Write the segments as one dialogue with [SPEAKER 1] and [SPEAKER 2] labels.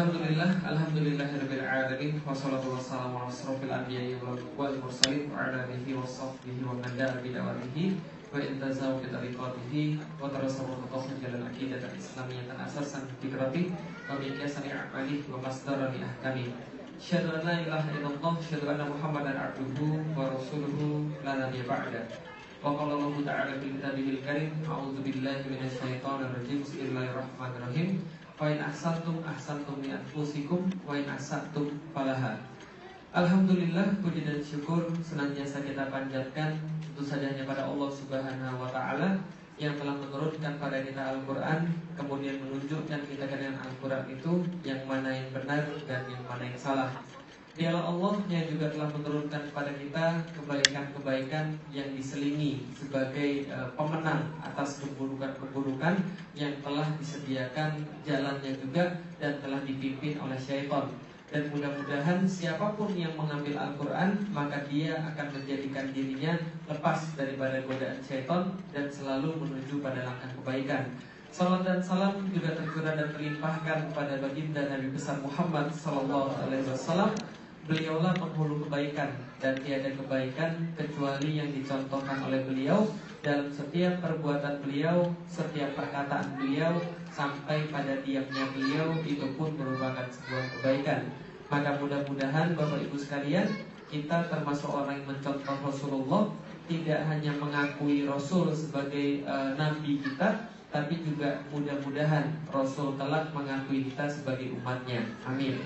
[SPEAKER 1] Alhamdulillahirabbil alamin wassalatu wassalamu ala asrofil anbiya'i wal mursalin wa ala alihi washabbihi wa man da'a bi da'watihi wa intazahu bi tariqatihi wa tarasawu tawhid jalal aqidah al-islamiyyah asasan fikrati wa miqyasan a'mali wa masdaran li ahkami. Asyhadu an la ilaha illallah wa asyhadu anna Muhammadan abduhu wa rasuluhu la nabiyya ba'da. Wa qala Allah ta'ala fil kitabil karim a'udzu billahi minasy syaithanir rajim. Bismillahirrahmanirrahim. Wa in ahsantum ahsantum li anfusikum wa in asatum falaha. Alhamdulillah, puji dan syukur senantiasa kita panjatkan tentu saja hanya pada Allah Subhanahu wa taala yang telah menurunkan pada kita Al-Qur'an, kemudian menunjukkan kita dengan Al-Qur'an itu yang mana yang benar dan yang mana yang salah. Dialah Allah yang juga telah menurunkan kepada kita kebaikan-kebaikan yang diselingi sebagai pemenang atas keburukan-keburukan yang telah disediakan jalannya juga dan telah dipimpin oleh syaitan. Dan mudah-mudahan siapapun yang mengambil Al-Quran, maka dia akan menjadikan dirinya lepas daripada godaan syaitan dan selalu menuju pada langkah kebaikan. Salam dan salam juga tercurah dan terlimpahkan kepada baginda Nabi besar Muhammad SAW. Beliaulah penghulu kebaikan dan tiada kebaikan kecuali yang dicontohkan oleh beliau dalam setiap perbuatan beliau, setiap perkataan beliau, sampai pada diamnya beliau, itu pun merupakan sebuah kebaikan. Maka mudah-mudahan Bapak Ibu sekalian, kita termasuk orang yang mencontoh Rasulullah, tidak hanya mengakui Rasul sebagai nabi kita, tapi juga mudah-mudahan Rasul kelak mengakui kita sebagai umatnya. Amin.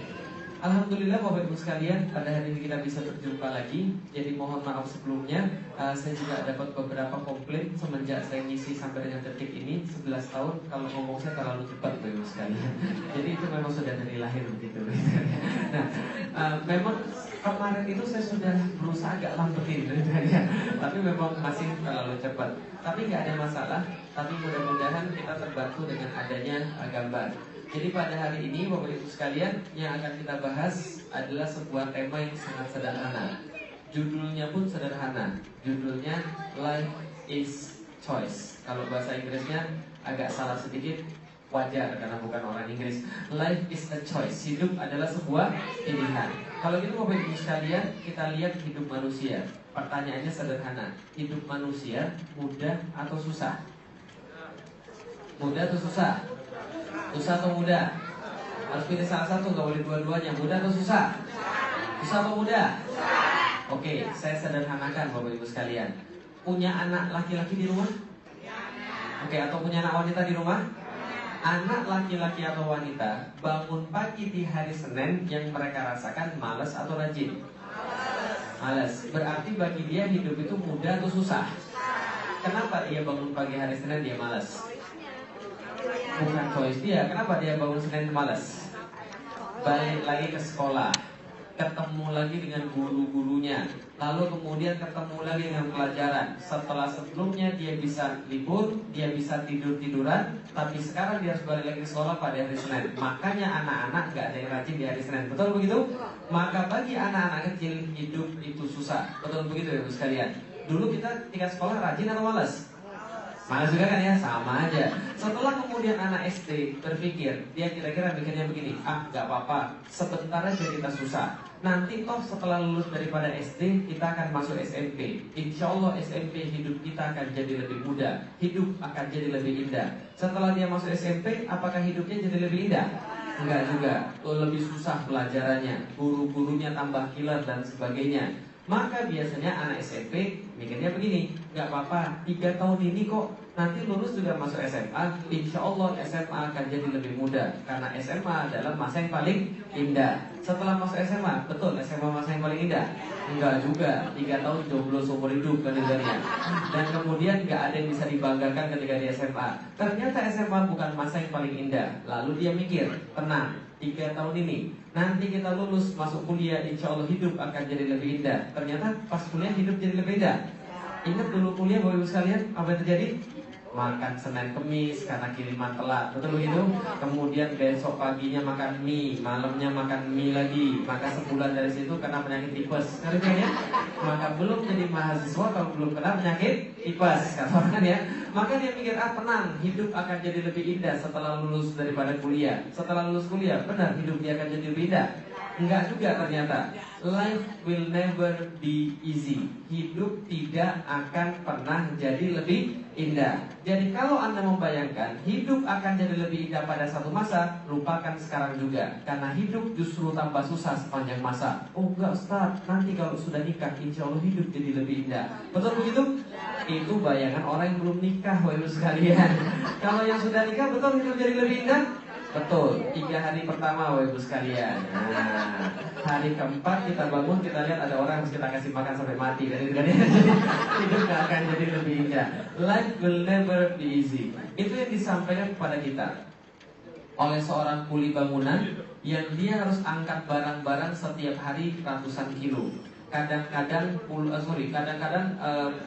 [SPEAKER 1] Alhamdulillah Bapak Ibu sekalian, pada hari ini kita bisa berjumpa lagi. Jadi mohon maaf sebelumnya, saya juga dapat beberapa komplain semenjak saya ngisi sampai dengan detik ini 11 tahun. Kalau ngomong saya terlalu cepat Bapak Ibu sekalian. Jadi itu memang sudah dari lahir begitu. Nah, memang kemarin itu saya sudah berusaha agak lambatin, tapi memang masih terlalu cepat. Tapi nggak ada masalah. Tapi mudah-mudahan kita terbantu dengan adanya gambar. Jadi pada hari ini Bapak Ibu sekalian, yang akan kita bahas adalah sebuah tema yang sangat sederhana. Judulnya pun sederhana. Judulnya Life is Choice. Kalau bahasa Inggrisnya agak salah sedikit, wajar karena bukan orang Inggris. Life is a choice. Hidup adalah sebuah pilihan. Kalau gitu Bapak Ibu sekalian, kita lihat hidup manusia. Pertanyaannya sederhana. Hidup manusia mudah atau susah? Mudah atau susah? Susah atau mudah? Harus pilih salah satu, gak boleh dua-duanya. Mudah atau susah? Susah atau mudah? Oke, saya sederhanakan Bapak Ibu sekalian. Punya anak laki-laki di rumah? Oke, atau punya anak wanita di rumah? Anak laki-laki atau wanita bangun pagi di hari Senin, yang mereka rasakan malas atau rajin? Malas. Berarti bagi dia hidup itu mudah atau susah? Kenapa dia bangun pagi hari Senin dia malas? Bukan choice dia. Kenapa dia bangun Senin malas? Balik lagi ke sekolah, ketemu lagi dengan guru-gurunya, lalu kemudian ketemu lagi dengan pelajaran. Setelah sebelumnya dia bisa libur, dia bisa tidur-tiduran, tapi sekarang dia harus balik lagi ke sekolah pada hari Senin. Makanya anak-anak gak ada yang rajin di hari Senin. Betul begitu? Maka bagi anak-anak kecil hidup itu susah. Betul begitu ya Ibu sekalian? Dulu kita ketika sekolah rajin atau malas? Malas juga kan ya, sama aja. Setelah kemudian anak SD berpikir, dia kira-kira mikirnya begini, gak apa-apa, sebentar aja kita susah. Nanti toh setelah lulus daripada SD, kita akan masuk SMP. Insya Allah SMP hidup kita akan jadi lebih mudah, hidup akan jadi lebih indah. Setelah dia masuk SMP, apakah hidupnya jadi lebih indah? Enggak juga, lebih susah pelajarannya, guru-gurunya tambah killer dan sebagainya. Maka biasanya anak SMP mikirnya begini, gak apa-apa, 3 tahun ini kok nanti lulus juga masuk SMA. Insya Allah SMA akan jadi lebih mudah, karena SMA adalah masa yang paling indah. Setelah masuk SMA, betul SMA masa yang paling indah? Enggak juga, 3 tahun jomblo seumur hidup kan dengannya. Dan kemudian gak ada yang bisa dibanggakan ketika di SMA. Ternyata SMA bukan masa yang paling indah. Lalu dia mikir, tenang, 3 tahun ini nanti kita lulus masuk kuliah, insya Allah hidup akan jadi lebih indah. Ternyata pas kuliah hidup jadi lebih indah. Ingat dulu kuliah Bapak Ibu sekalian, apa yang terjadi?
[SPEAKER 2] makan Senin Kemis karena kiriman telat, betul begitu? Kemudian besok paginya makan mie, malamnya makan mie lagi, maka sebulan dari situ kena penyakit tipes, ngerti kan ya? Maka belum jadi mahasiswa kalau belum kena penyakit tipes, kata orang kan ya. Maka dia mikir, tenang, hidup akan jadi lebih indah setelah lulus daripada kuliah. Setelah lulus kuliah, benar hidup dia akan jadi lebih indah. Enggak juga ternyata. Life will never be easy. Hidup tidak akan pernah jadi lebih indah. Jadi kalau Anda membayangkan hidup akan jadi lebih indah pada satu masa, lupakan sekarang juga. Karena hidup justru tambah susah sepanjang masa. Oh enggak Ustaz, nanti kalau sudah nikah insya Allah hidup jadi lebih indah. Betul begitu? Itu bayangan orang yang belum nikah, Bapak Ibu sekalian. Kalau yang sudah nikah, betul hidup jadi lebih indah? Betul, 3 hari pertama Bapak Ibu sekalian. Nah, hari keempat kita bangun, kita lihat ada orang harus kita kasih makan sampai mati. Jadi hidup gak akan jadi lebih indah. Life will never be easy. Itu yang disampaikan kepada kita oleh seorang kuli bangunan yang dia harus angkat barang-barang setiap hari ratusan kilo. Kadang-kadang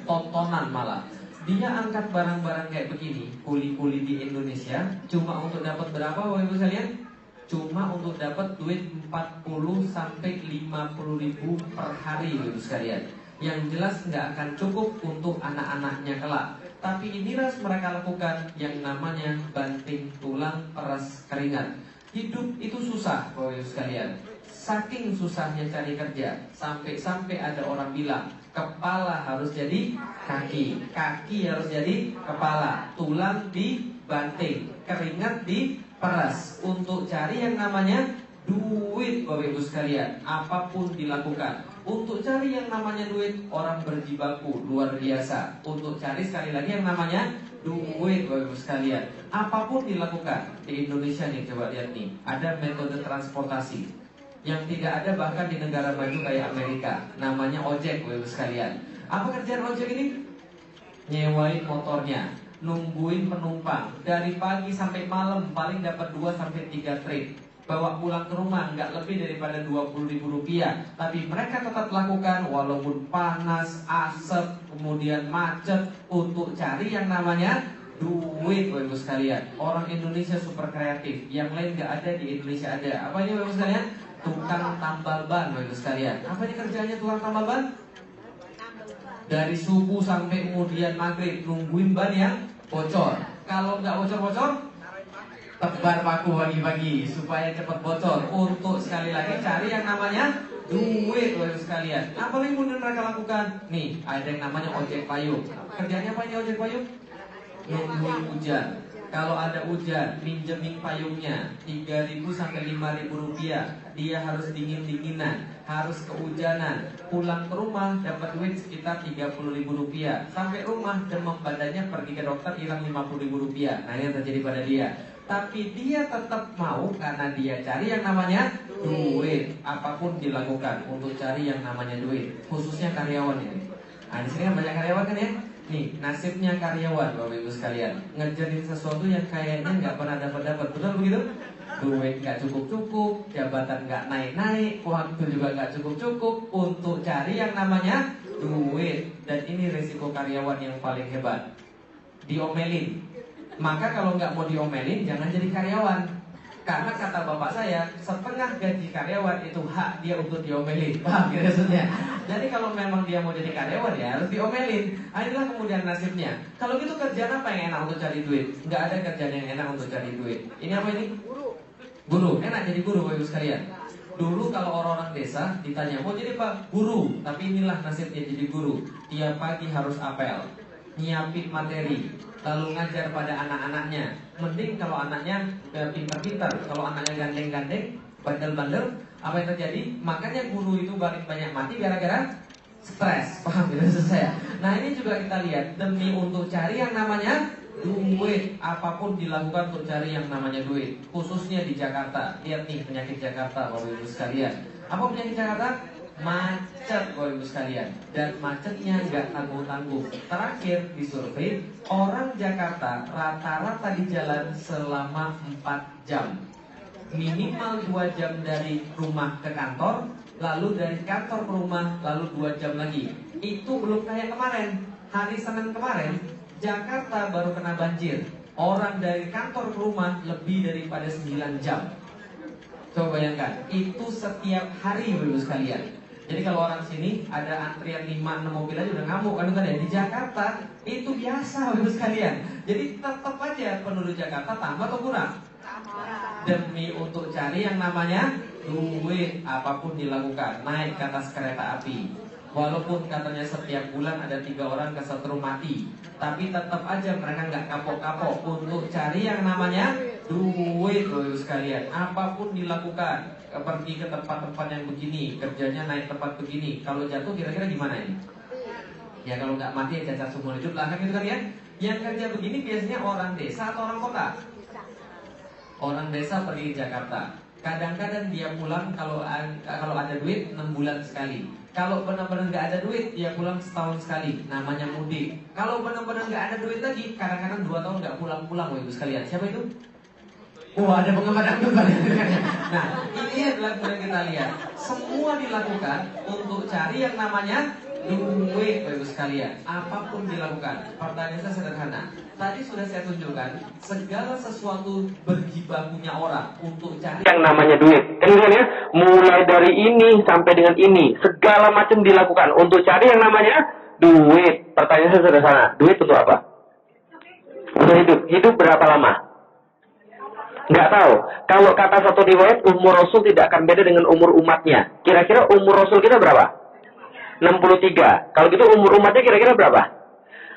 [SPEAKER 2] tontonan malah. Dia angkat barang-barang kayak begini, kuli-kuli di Indonesia, cuma untuk dapat berapa Bapak Ibu sekalian? Cuma untuk dapat duit 40 sampai 50 ribu per hari Bapak Ibu sekalian. Yang jelas nggak akan cukup untuk anak-anaknya kelak. Tapi inilah mereka lakukan yang namanya banting tulang peras keringat. Hidup itu susah Bapak Ibu sekalian. Saking susahnya cari kerja, sampai-sampai ada orang bilang kepala harus jadi kaki, kaki harus jadi kepala, tulang dibanting, keringat diperas untuk cari yang namanya duit Bapak Ibu sekalian. Apapun dilakukan untuk cari yang namanya duit, orang berjibaku luar biasa untuk cari sekali lagi yang namanya duit Bapak Ibu sekalian. Apapun dilakukan di Indonesia nih, coba lihat nih, ada metode transportasi yang tidak ada bahkan di negara maju kayak Amerika, namanya ojek Bapak Ibu sekalian. Apa kerjaan ojek ini? Nyewain motornya, nungguin penumpang dari pagi sampai malam, paling dapat 2 sampai 3 trip. Bawa pulang ke rumah nggak lebih daripada 20 ribu rupiah. Tapi mereka tetap lakukan walaupun panas, asap, kemudian macet untuk cari yang namanya duit Bapak Ibu sekalian. Orang Indonesia super kreatif, yang lain nggak ada di Indonesia ada. Apa ini Bapak Ibu sekalian? Tukang tambal ban Bapak Ibu sekalian. Apa ini kerjanya tukang tambal ban? Dari subuh sampai kemudian maghrib nungguin ban yang bocor. Kalau nggak bocor-bocor, tebar paku pagi-pagi supaya cepat bocor. Untuk sekali lagi cari yang namanya duit Bapak Ibu sekalian. Apa yang kemudian mereka lakukan? Nih, ada yang namanya ojek payung. Kerjanya apa ini ojek payung? Nungguin hujan. Kalau ada hujan, minjemin payungnya 3.000 sampai 5.000 rupiah. Dia harus dingin-dinginan, harus kehujanan. Pulang ke rumah dapat duit sekitar 30.000 rupiah. Sampai rumah demam badannya, pergi ke dokter hilang 50.000 rupiah. Nah ini yang terjadi pada dia. Tapi dia tetap mau karena dia cari yang namanya duit. Apapun dilakukan untuk cari yang namanya duit. Khususnya karyawan ini. Nah di sini kan banyak karyawan kan ya. Nih, nasibnya karyawan Bapak Ibu sekalian, ngerjain sesuatu yang kayaknya nggak pernah dapat, betul begitu? Duit nggak cukup, jabatan nggak naik, waktu juga nggak cukup untuk cari yang namanya duit. Dan ini resiko karyawan yang paling hebat, diomelin. Maka kalau nggak mau diomelin, jangan jadi karyawan. Karena kata bapak saya, setengah gaji karyawan itu hak dia untuk diomelin. Paham ya maksudnya? Jadi kalau memang dia mau jadi karyawan ya harus diomelin. Inilah kemudian nasibnya. Kalau gitu kerjaan apa yang enak untuk cari duit? Nggak ada kerjaan yang enak untuk cari duit. Ini apa ini? Guru. Enak jadi guru Bapak Ibu sekalian. Dulu kalau orang-orang desa ditanya mau jadi apa? Guru. Tapi inilah nasibnya jadi guru. Tiap pagi harus apel, nyiapin materi, lalu ngajar pada anak-anaknya. Mending kalau anaknya pintar-pintar. Kalau anaknya gandeng-gandeng, bandel-bandel, apa yang terjadi? Makanya guru itu paling banyak mati gara-gara stres. Paham ya maksud saya? Nah ini juga kita lihat, demi untuk cari yang namanya duit, apapun dilakukan untuk cari yang namanya duit. Khususnya di Jakarta. Lihat nih penyakit Jakarta Bapak Ibu sekalian. Apa penyakit Jakarta? Macet Bapak Ibu sekalian. Dan macetnya nggak tanggung-tanggung. Terakhir disurvei, orang Jakarta rata-rata di jalan selama 4 jam. Minimal 2 jam dari rumah ke kantor, lalu dari kantor ke rumah, lalu 2 jam lagi. Itu belum kayak kemarin. Hari Senin kemarin Jakarta baru kena banjir, orang dari kantor ke rumah lebih daripada 9 jam. Coba bayangkan, itu setiap hari Bapak sekalian. Jadi kalau orang sini ada antrian 5-6 mobil aja udah ngamuk kan ya. Di Jakarta itu biasa Bapak sekalian. Jadi tetap aja penduduk Jakarta tambah atau kurang? Demi untuk cari yang namanya duit, apapun dilakukan, naik ke atas kereta api. Walaupun katanya setiap bulan ada 3 orang kesetrum mati, tapi tetap aja mereka nggak kapok-kapok untuk cari yang namanya duit, Bapak sekalian. Apapun dilakukan, pergi ke tempat-tempat yang begini, kerjanya naik tempat begini. Kalau jatuh kira-kira gimana ini? Ya kalau nggak mati ya cacat seumur hidup lah kan gitu kan ya. Yang kerja begini biasanya orang desa atau orang kota? Orang desa pergi ke Jakarta. Kadang-kadang dia pulang kalau ada duit 6 bulan sekali. Kalau benar-benar nggak ada duit, dia pulang setahun sekali. Namanya mudik. Kalau benar-benar nggak ada duit lagi, kadang-kadang 2 tahun nggak pulang-pulang, Ibu sekalian. Siapa itu? Wah, ada pengamat agama. Nah, ini adalah yang kita lihat. Semua dilakukan untuk cari yang namanya duit, Ibu sekalian. Apapun dilakukan. Pertanyaan saya sederhana. Tadi sudah saya tunjukkan, segala sesuatu berjibakunya orang untuk cari
[SPEAKER 3] yang namanya duit. Kan ya, mulai dari ini sampai dengan ini, segala macam dilakukan untuk cari yang namanya duit. Pertanyaan saya sederhana, duit untuk apa? Untuk hidup. Hidup berapa lama? Nggak tahu. Kalau kata satu riwayat, umur Rasul tidak akan beda dengan umur umatnya. Kira-kira umur Rasul kita berapa? 63. Kalau gitu umur umatnya kira-kira berapa?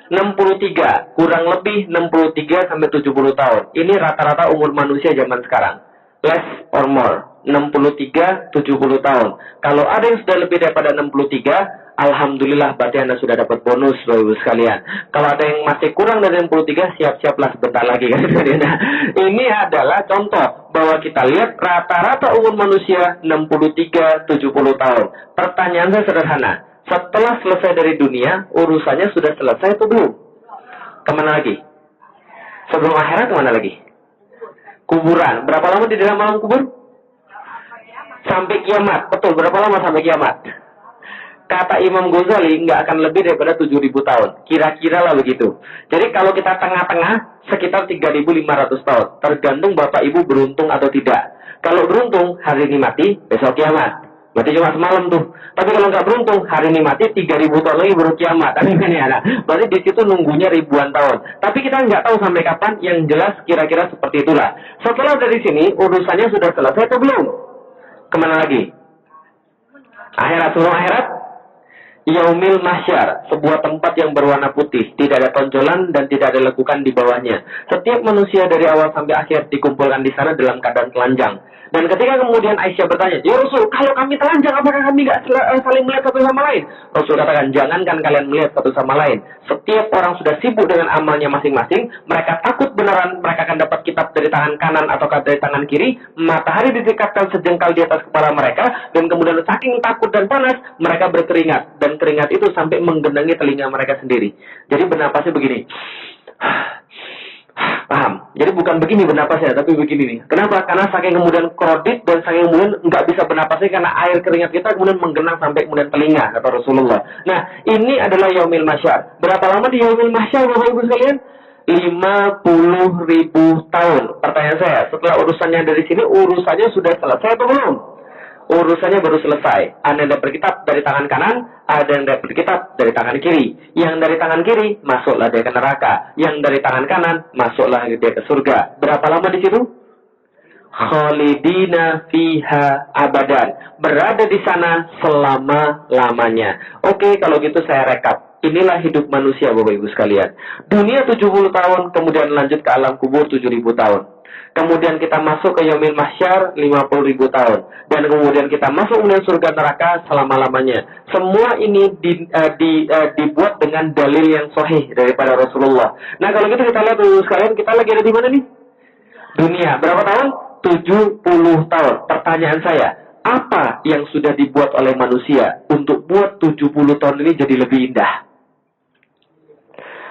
[SPEAKER 3] 63, kurang lebih 63 sampai 70 tahun. Ini rata-rata umur manusia zaman sekarang. Less or more, 63, 70 tahun. Kalau ada yang sudah lebih daripada 63, alhamdulillah berarti Anda sudah dapat bonus, Bapak Ibu sekalian. Kalau ada yang masih kurang dari 63, siap-siaplah sebentar lagi. Nah, ini adalah contoh bahwa kita lihat rata-rata umur manusia 63, 70 tahun. Pertanyaan saya sederhana. Setelah selesai dari dunia, urusannya sudah selesai atau belum? Kemana lagi? Sebelum akhirat kemana lagi? Kuburan. Berapa lama di dalam alam kubur? Sampai kiamat. Betul, berapa lama sampai kiamat? Kata Imam Ghazali, nggak akan lebih daripada 7.000 tahun. Kira-kira lah begitu. Jadi kalau kita tengah-tengah, sekitar 3.500 tahun. Tergantung Bapak Ibu beruntung atau tidak. Kalau beruntung, hari ini mati, besok kiamat. Berarti cuma semalam tuh. Tapi kalau nggak beruntung, hari ini mati 3.000 tahun lagi baru kiamat. Berarti di situ nunggunya ribuan tahun. Tapi kita nggak tahu sampai kapan. Yang jelas kira-kira seperti itulah. Setelah dari sini urusannya sudah selesai atau belum? Kemana lagi? Akhirat, sebelum akhirat? Yaumil Mahsyar, sebuah tempat yang berwarna putih, tidak ada tonjolan dan tidak ada lekukan di bawahnya. Setiap manusia dari awal sampai akhir dikumpulkan di sana dalam keadaan telanjang. Dan ketika kemudian Aisyah bertanya, "Ya Rasul, kalau kami telanjang, apakah kami nggak saling melihat satu sama lain?" Rasul katakan, "Jangankan kalian melihat satu sama lain. Setiap orang sudah sibuk dengan amalnya masing-masing. Mereka takut beneran mereka akan dapat kitab dari tangan kanan atau dari tangan kiri. Matahari didekatkan sejengkal di atas kepala mereka. Dan kemudian saking takut dan panas, mereka berkeringat. Dan keringat itu sampai menggenangi telinga mereka sendiri." Jadi bernapasnya begini. Paham? Jadi bukan begini bernapasnya, tapi begini nih. Kenapa? Karena saking kemudian krodit dan saking kemudian nggak bisa bernapasnya karena air keringat kita kemudian menggenang sampai kemudian telinga, kata Rasulullah. Nah, ini adalah Yaumil Mahsyar. Berapa lama di Yaumil Mahsyar, Bapak Ibu sekalian? 50.000 tahun. Pertanyaan saya, setelah urusannya dari sini, urusannya sudah selesai atau belum? Urusannya baru selesai. Ada yang dapat kitab dari tangan kanan, ada yang dapat kitab dari tangan kiri. Yang dari tangan kiri, masuklah dia ke neraka. Yang dari tangan kanan, masuklah dia ke surga. Berapa lama di situ? Khalidina fiha abadan. Berada di sana selama-lamanya. Oke, kalau gitu saya rekap. Inilah hidup manusia, Bapak Ibu sekalian. Dunia 70 tahun, kemudian lanjut ke alam kubur 7.000 tahun. Kemudian kita masuk ke Yaumil Mahsyar 50.000 tahun. Dan kemudian kita masuk kemudian surga neraka selama-lamanya. Semua ini dibuat dengan dalil yang sahih daripada Rasulullah. Nah kalau gitu kita lihat dulu sekalian, kita lagi ada di mana nih? Dunia. Berapa tahun? 70 tahun. Pertanyaan saya, apa yang sudah dibuat oleh manusia untuk buat 70 tahun ini jadi lebih indah?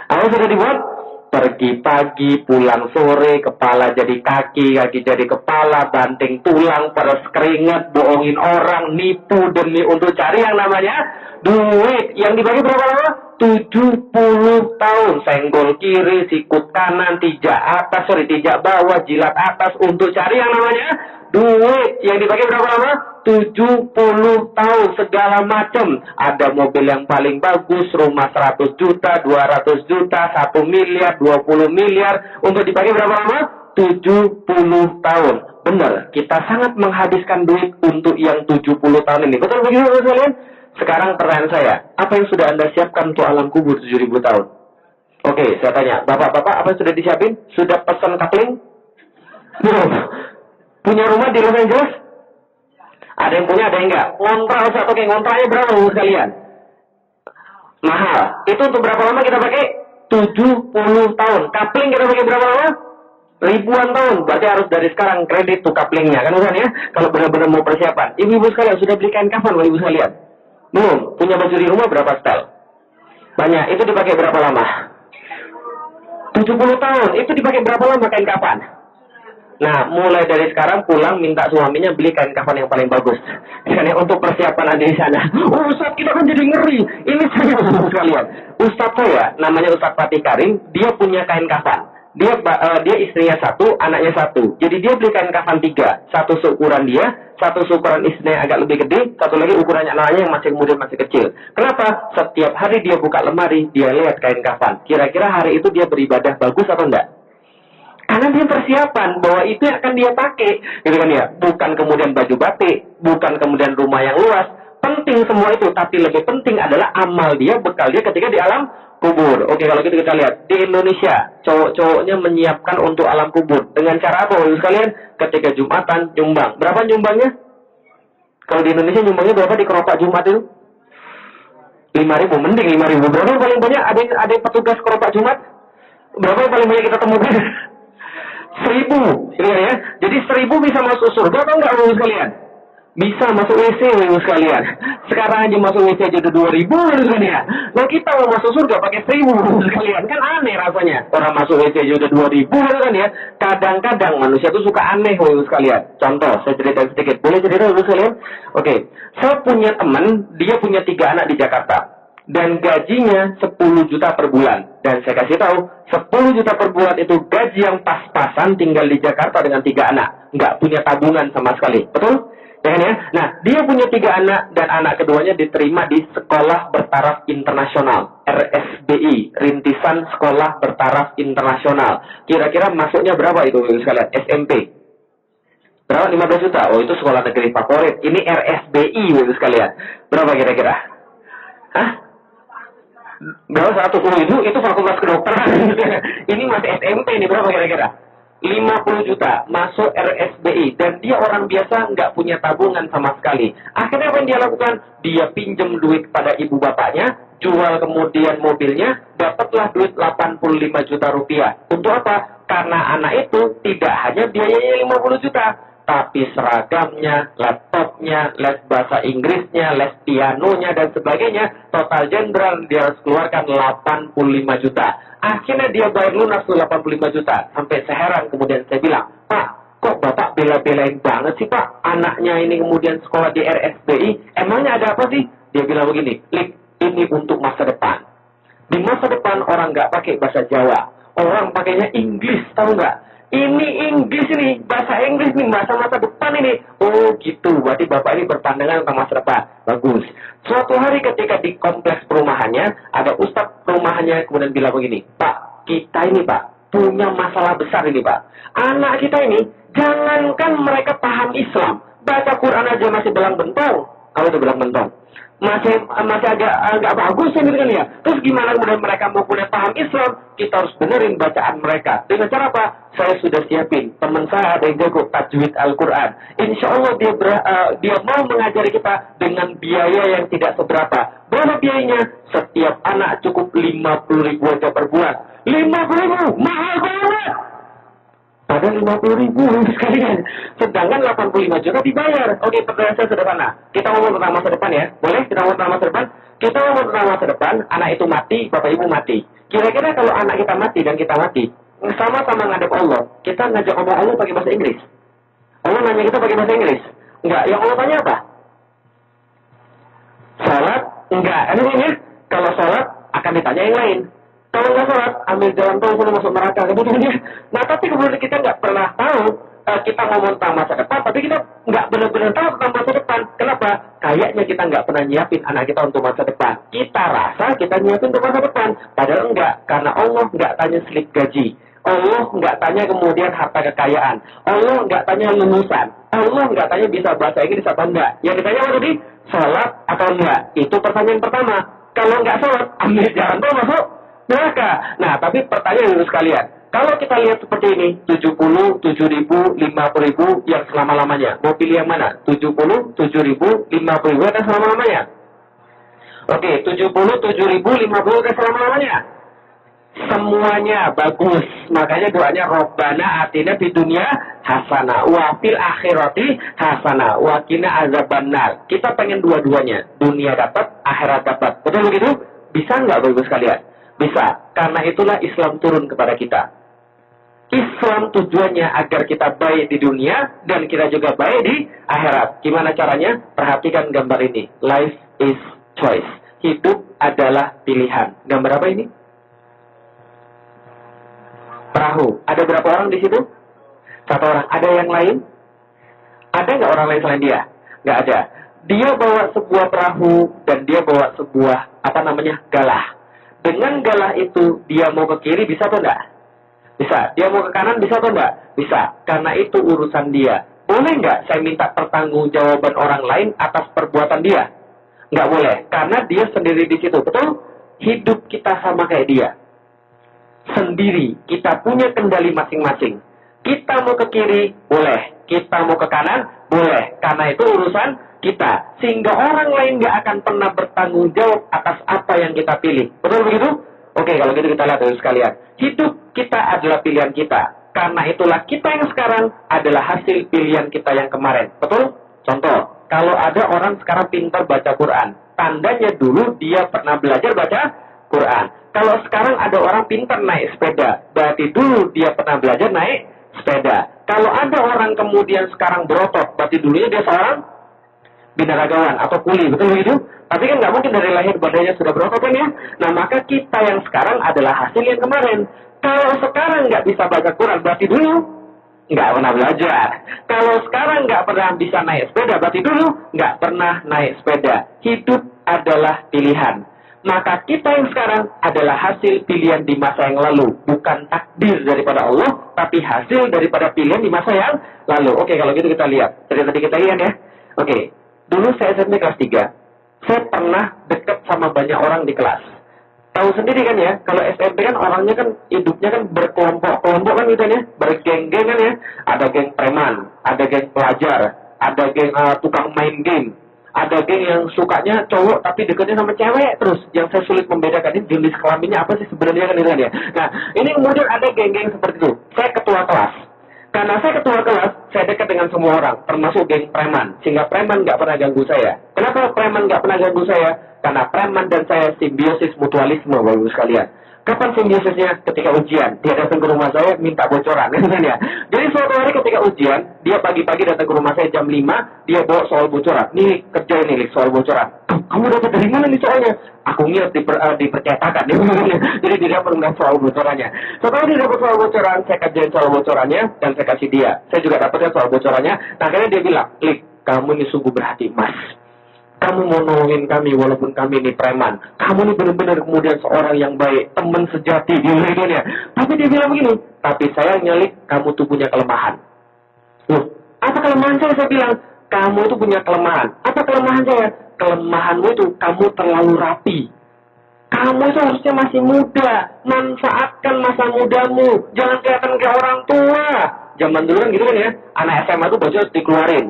[SPEAKER 3] Apa sudah dibuat? Pergi pagi, pulang sore, kepala jadi kaki, kaki jadi kepala, banting tulang, peres keringat, bohongin orang, nipu demi untuk cari yang namanya duit. Yang dibagi berapa lama? 70 tahun. Senggol kiri, sikut kanan, tijak bawah, jilat atas untuk cari yang namanya duit. Yang dipakai berapa lama? 70 tahun, segala macam. Ada mobil yang paling bagus, rumah 100 juta, 200 juta, 1 miliar, 20 miliar. Untuk dipakai berapa lama? 70 tahun. Benar, kita sangat menghabiskan duit untuk yang 70 tahun ini. Betul begitu kalian? Sekarang pertanyaan saya, apa yang sudah Anda siapkan untuk alam kubur 7.000 tahun? Oke, saya tanya, bapak-bapak apa yang sudah disiapin? Sudah pesan kapling? Belum. Punya rumah di Los Angeles? Ada yang punya, ada yang enggak? Ngontrak, Ustaz. Oke, ngontraknya berapa sekalian? Mahal. Itu untuk berapa lama kita pakai? 70 tahun. Kapling kita pakai berapa lama? Ribuan tahun. Berarti harus dari sekarang kredit tuh kaplingnya. Kan Ustaz ya? Kalau benar-benar mau persiapan. Ibu-ibu sekalian, sudah beli kain kafan ibu sekalian? Belum. Punya baju di rumah berapa setel? Banyak. Itu dipakai berapa lama? 70 tahun. Itu dipakai berapa lama kain kafan? Nah, mulai dari sekarang pulang minta suaminya beli kain kafan yang paling bagus. Karena untuk persiapan ada di sana. Oh, Ustaz, kita kan jadi ngeri. Ini saya sekalian. Ustaz saya, namanya Ustaz Fatih Karim, dia punya kain kafan. Dia istrinya 1, anaknya 1. Jadi dia beli kain kafan 3. 1 seukuran dia, 1 seukuran istrinya agak lebih gede, 1 lagi ukurannya anaknya yang masih muda, masih kecil. Kenapa? Setiap hari dia buka lemari, dia lihat kain kafan. Kira-kira hari itu dia beribadah bagus atau enggak? Karena dia persiapan bahwa itu yang akan dia pakai, gitu kan ya. Bukan kemudian baju batik, bukan kemudian rumah yang luas. Penting semua itu, tapi lebih penting adalah amal dia, bekal dia ketika di alam kubur. Oke, kalau gitu kita lihat di Indonesia, cowok-cowoknya menyiapkan untuk alam kubur dengan cara apa, Bapak sekalian? Ketika Jumatan nyumbang. Berapa nyumbangnya? Kalau di Indonesia nyumbangnya berapa di keropak Jumat itu? 5.000, mending 5.000. Berapa yang paling banyak? Ada yang petugas keropak Jumat? Berapa yang paling banyak kita temukan? 1.000, ya. Jadi 1.000 bisa masuk surga atau enggak, Bapak sekalian? Bisa masuk WC, Bapak sekalian. Sekarang aja masuk WC aja udah 2.000, Bapak sekalian. Nah, kita mau masuk surga pakai 1.000, Bapak sekalian. Kan aneh rasanya. Orang masuk WC aja udah 2.000, kan ya. Kadang-kadang manusia tuh suka aneh, Bapak sekalian. Contoh, saya cerita sedikit. Boleh cerita, Bapak sekalian? Oke. Saya punya teman, dia punya 3 anak di Jakarta. Dan gajinya 10 juta per bulan. Dan saya kasih tahu, 10 juta per bulan itu gaji yang pas-pasan tinggal di Jakarta dengan 3 anak. Nggak punya tabungan sama sekali. Betul? Ya kan ya? Nah, dia punya 3 anak dan anak keduanya diterima di Sekolah Bertaraf Internasional. RSBI, Rintisan Sekolah Bertaraf Internasional. Kira-kira masuknya berapa itu, sekalian? SMP. Berapa? 15 juta. Oh, itu sekolah negeri favorit. Ini RSBI, sekalian. Berapa kira-kira? Hah? Berapa 100? Oh, itu fakultas kedokteran. Ini masih SMP ini, berapa kira-kira? 50 juta masuk RSBI. Dan dia orang biasa, nggak punya tabungan sama sekali. Akhirnya apa yang dia lakukan? Dia pinjam duit pada ibu bapaknya, jual kemudian mobilnya, dapatlah duit 85 juta rupiah. Untuk apa? Karena anak itu tidak hanya biayanya 50 juta, tapi seragamnya, laptopnya, les bahasa Inggrisnya, les pianonya, dan sebagainya, total jenderal dia harus keluarkan 85 juta. Akhirnya dia bayar lunas 85 juta. Sampai saya heran, kemudian saya bilang, Pak, kok Bapak bela-belain banget sih Pak? Anaknya ini kemudian sekolah di RSBI, emangnya ada apa sih? Dia bilang begini, Lik, ini untuk masa depan. Di masa depan orang nggak pakai bahasa Jawa. Orang pakainya Inggris, tahu nggak? Ini Inggris ini, bahasa Inggris nih, bahasa masa depan ini. Oh gitu, berarti Bapak ini berpandangan tentang masa depan. Bagus. Suatu hari ketika di kompleks perumahannya, ada ustadz perumahannya kemudian bilang begini, Pak, kita ini Pak, punya masalah besar ini Pak. Anak kita ini, jangankan mereka paham Islam, baca Quran aja masih belang bentong. Kalau itu belang bentong, masih agak bagus ya gitu kan ya. Terus gimana kemudian mereka mau punya paham Islam? Kita harus benerin bacaan mereka. Dengan cara apa? Saya sudah siapin. Teman saya ada yang jago tajwid Al-Quran. Insya Allah dia mau mengajari kita dengan biaya yang tidak seberapa. Berapa biayanya? Setiap anak cukup 50.000 aja per bulan. 50.000, mahal banget. Pada 50.000 sekalian. Sedangkan 85 juta dibayar. Oke, pertanyaan saya sederhana. Kita ngomong tentang masa depan ya. Boleh? Kita ngomong tentang masa depan. Kita ngomong tentang masa depan. Anak itu mati, bapak ibu mati. Kira-kira kalau anak kita mati dan kita mati, sama-sama ngadep Allah, kita ngajak ngomong Allah pakai bahasa Inggris. Allah nanya kita pakai bahasa Inggris. Enggak. Yang Allah tanya apa? Salat? Enggak. Artinya, kalau salat akan ditanya yang lain. Kalau nggak sholat, ambil jalan tol sudah masuk neraka kemudian. Nah tapi kemudian kita nggak pernah tahu, kita ngomong tentang masa depan, tapi kita nggak benar-benar tahu tentang masa depan. Kenapa? Kayaknya kita nggak pernah nyiapin anak kita untuk masa depan. Kita rasa kita nyiapin untuk masa depan, padahal enggak. Karena Allah nggak tanya slip gaji, Allah nggak tanya kemudian harta kekayaan, Allah nggak tanya lulusan, Allah nggak tanya bisa bahasa Inggris apa enggak. Yang ditanya apa tadi? Sholat atau enggak? Itu pertanyaan pertama. Kalau nggak sholat, ambil jalan tol masuk neraka. Nah, tapi pertanyaan itu sekalian. Kalau kita lihat seperti ini, 70, 7.000, 50.000 yang selama-lamanya. Mau pilih yang mana? 70, 7.000, 50.000 atau selama-lamanya? Oke, 70, 7.000, 50 atau selama-lamanya? Semuanya bagus. Makanya doanya Robbana atina di dunia hasanah wa fil akhirati hasanah wa qina azabannar. Kita pengen dua-duanya. Dunia dapat, akhirat dapat. Betul begitu? Bisa nggak Bapak Ibu sekalian? Bisa. Karena itulah Islam turun kepada kita. Islam tujuannya agar kita baik di dunia dan kita juga baik di akhirat. Gimana caranya? Perhatikan gambar ini. Life is choice. Hidup adalah pilihan. Gambar apa ini? Perahu. Ada berapa orang di situ? Satu orang. Ada yang lain? Ada nggak orang lain selain dia? Nggak ada. Dia bawa sebuah perahu dan dia bawa sebuah galah. Dengan galah itu dia mau ke kiri bisa atau enggak? Bisa. Dia mau ke kanan bisa atau enggak? Bisa. Karena itu urusan dia. Boleh nggak saya minta pertanggungjawaban orang lain atas perbuatan dia? Nggak boleh. Karena dia sendiri di situ. Betul? Hidup kita sama kayak dia. Sendiri. Kita punya kendali masing-masing. Kita mau ke kiri, boleh. Kita mau ke kanan, boleh. Karena itu urusan kita. Sehingga orang lain nggak akan pernah bertanggung jawab atas apa yang kita pilih. Betul begitu? Oke, kalau gitu kita lihat dulu sekalian. Hidup kita adalah pilihan kita. Karena itulah kita yang sekarang adalah hasil pilihan kita yang kemarin. Betul? Contoh, kalau ada orang sekarang pintar baca Quran, tandanya dulu dia pernah belajar baca Quran. Kalau sekarang ada orang pintar naik sepeda, berarti dulu dia pernah belajar naik sepeda. Kalau ada orang kemudian sekarang berotot, berarti dulunya dia seorang binaragawan atau kuli, betul begitu? Tapi kan nggak mungkin dari lahir badannya sudah berotot kan ya? Nah maka kita yang sekarang adalah hasil yang kemarin. Kalau sekarang nggak bisa baca Quran, berarti dulu nggak pernah belajar. Kalau sekarang nggak pernah bisa naik sepeda, berarti dulu nggak pernah naik sepeda. Hidup adalah pilihan. Maka kita yang sekarang adalah hasil pilihan di masa yang lalu. Bukan takdir daripada Allah, tapi hasil daripada pilihan di masa yang lalu. Oke, kalau gitu kita lihat. Tadi kita lihat ya. Oke, dulu saya SMP kelas 3. Saya pernah dekat sama banyak orang di kelas. Tahu sendiri kan ya, kalau SMP kan orangnya kan hidupnya kan berkelompok-kelompok kan gitu ya. Bergeng-geng kan ya. Ada geng preman, ada geng pelajar, ada geng tukang main game. Ada geng yang sukanya cowok tapi dekatnya sama cewek terus. Yang saya sulit membedakan ini jenis kelaminnya apa sih sebenarnya kan itu kan ya. Nah, ini kemudian ada geng-geng seperti itu. Saya ketua kelas. Karena saya ketua kelas, saya dekat dengan semua orang, termasuk geng preman. Sehingga preman nggak pernah ganggu saya. Kenapa preman nggak pernah ganggu saya? Karena preman dan saya simbiosis mutualisme, Bapak Ibu sekalian. Kapan simbiosisnya? Ketika ujian. Dia datang ke rumah saya minta bocoran. Ya. Jadi suatu hari ketika ujian, dia pagi-pagi datang ke rumah saya jam 5, dia bawa soal bocoran. Nih, kerjain nih soal bocoran. Kamu dapat dari mana nih soalnya? Aku ngirit dipercetakan. Jadi dia dapat soal bocorannya. Setelah dia dapat soal bocoran, saya kerjain soal bocorannya dan saya kasih dia. Saya juga dapatnya soal bocorannya. Nah, akhirnya dia bilang, "Lik, kamu ini sungguh berhati, Mas. Kamu mau nolongin kami walaupun kami ini preman. Kamu ini benar-benar kemudian seorang yang baik, teman sejati di dunia." Tapi dia bilang begini, "Tapi saya nyalik, kamu tuh punya kelemahan." Loh, apa kelemahan saya? Saya bilang, "Kamu itu punya kelemahan." Apa kelemahan saya? Kelemahanmu itu kamu terlalu rapi. Kamu itu harusnya masih muda. Manfaatkan masa mudamu. Jangan kelihatan kayak orang tua. Zaman dulu kan gitu kan ya. Anak SMA itu baju harus dikeluarin.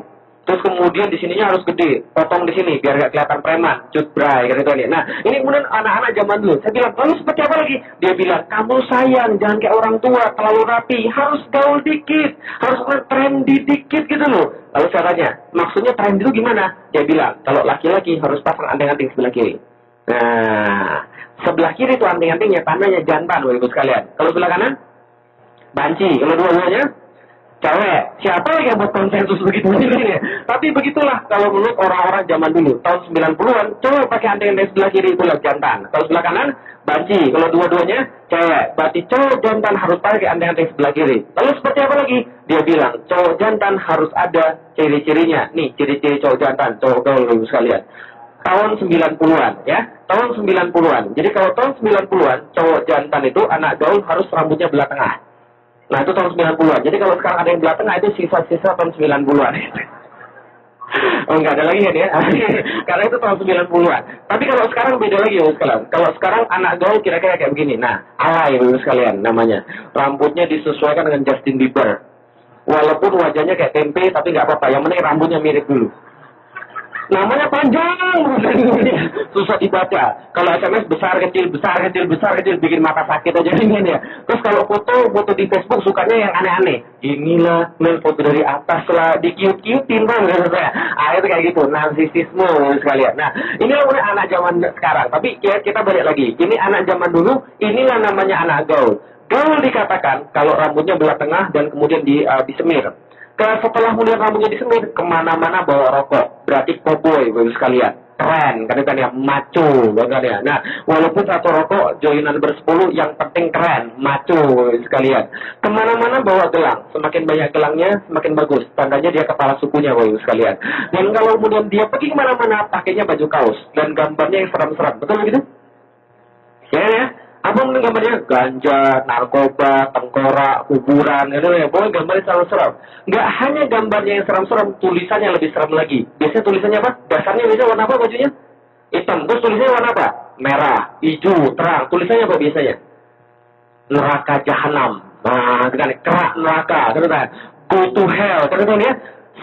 [SPEAKER 3] Terus kemudian di sininya harus gede, potong di sini biar gak kelihatan preman, cut bray gitu kan ya. Nah, ini kemudian anak-anak zaman dulu. Saya bilang, "Lalu seperti apa lagi?" Dia bilang, "Kamu sayang, jangan kayak orang tua, terlalu rapi, harus gaul dikit, harus trendy dikit gitu loh." Lalu saya tanya, "Maksudnya trendy itu gimana?" Dia bilang, "Kalau laki-laki harus pasang anting-anting sebelah kiri." Nah, sebelah kiri itu anting-antingnya tandanya jantan, Bapak Ibu sekalian. Kalau sebelah kanan, banci. Kalau dua-duanya cewek. Siapa yang buat konsensus begitu ya? Tapi begitulah kalau menurut orang-orang zaman dulu. Tahun 90-an, coba pakai anting-anting sebelah kiri itu jantan. Kalau sebelah kanan, banci. Kalau dua-duanya cewek, berarti cowok jantan harus pakai anting-anting sebelah kiri. Lalu seperti apa lagi? Dia bilang cowok jantan harus ada ciri-cirinya. Nih, ciri-ciri cowok jantan, cowok gaul ibu sekalian. Tahun 90-an ya, tahun 90-an. Jadi kalau tahun 90-an, cowok jantan itu anak gaul harus rambutnya belah tengah. Nah, itu tahun 90-an. Jadi kalau sekarang ada yang belah tengah itu sisa-sisa tahun 90-an. Oh, enggak ada lagi kan ya? Karena itu tahun 90-an. Tapi kalau sekarang beda lagi ya sekalian. Kalau sekarang anak gaul kira-kira kayak begini. Nah, alay ya sekalian namanya. Rambutnya disesuaikan dengan Justin Bieber. Walaupun wajahnya kayak tempe, tapi nggak apa-apa. Yang penting rambutnya mirip dulu. Namanya panjang, susah dibaca. Kalau SMS besar kecil, bikin mata sakit aja ini ya. Terus kalau foto di Facebook sukanya yang aneh-aneh. Inilah foto dari atas lah, dikiut-kiutin bang, saya. Akhirnya kayak gitu, narsisisme sekalian. Nah, inilah udah anak zaman sekarang. Tapi kita balik lagi. Ini anak zaman dulu, inilah namanya anak gaul. Gaul dikatakan kalau rambutnya belah tengah dan kemudian disemir. Setelah melihat rambutnya disemir, kemana-mana bawa rokok. Berarti cowboy, bagus sekalian. Keren, kan ya, maco, kan ya. Nah, walaupun satu rokok, joinan bersepuluh, yang penting keren, maco, sekalian. Kemana-mana bawa gelang. Semakin banyak gelangnya, semakin bagus. Tandanya dia kepala sukunya, bagus sekalian. Dan kalau kemudian dia pergi kemana-mana, pakainya baju kaos. Dan gambarnya yang seram-seram. Betul begitu? Ya. Apa mungkin gambarnya? Ganja, narkoba, tengkorak, kuburan, gitu ya. Pokoknya gambarnya seram-seram. Nggak hanya gambarnya yang seram-seram, tulisannya lebih seram lagi. Biasanya tulisannya apa? Dasarnya biasanya warna apa bajunya? Hitam. Terus tulisannya warna apa? Merah, hijau, terang. Tulisannya apa biasanya? Neraka jahanam. Nah, kan kerak neraka, kan? Go to hell, kan ya?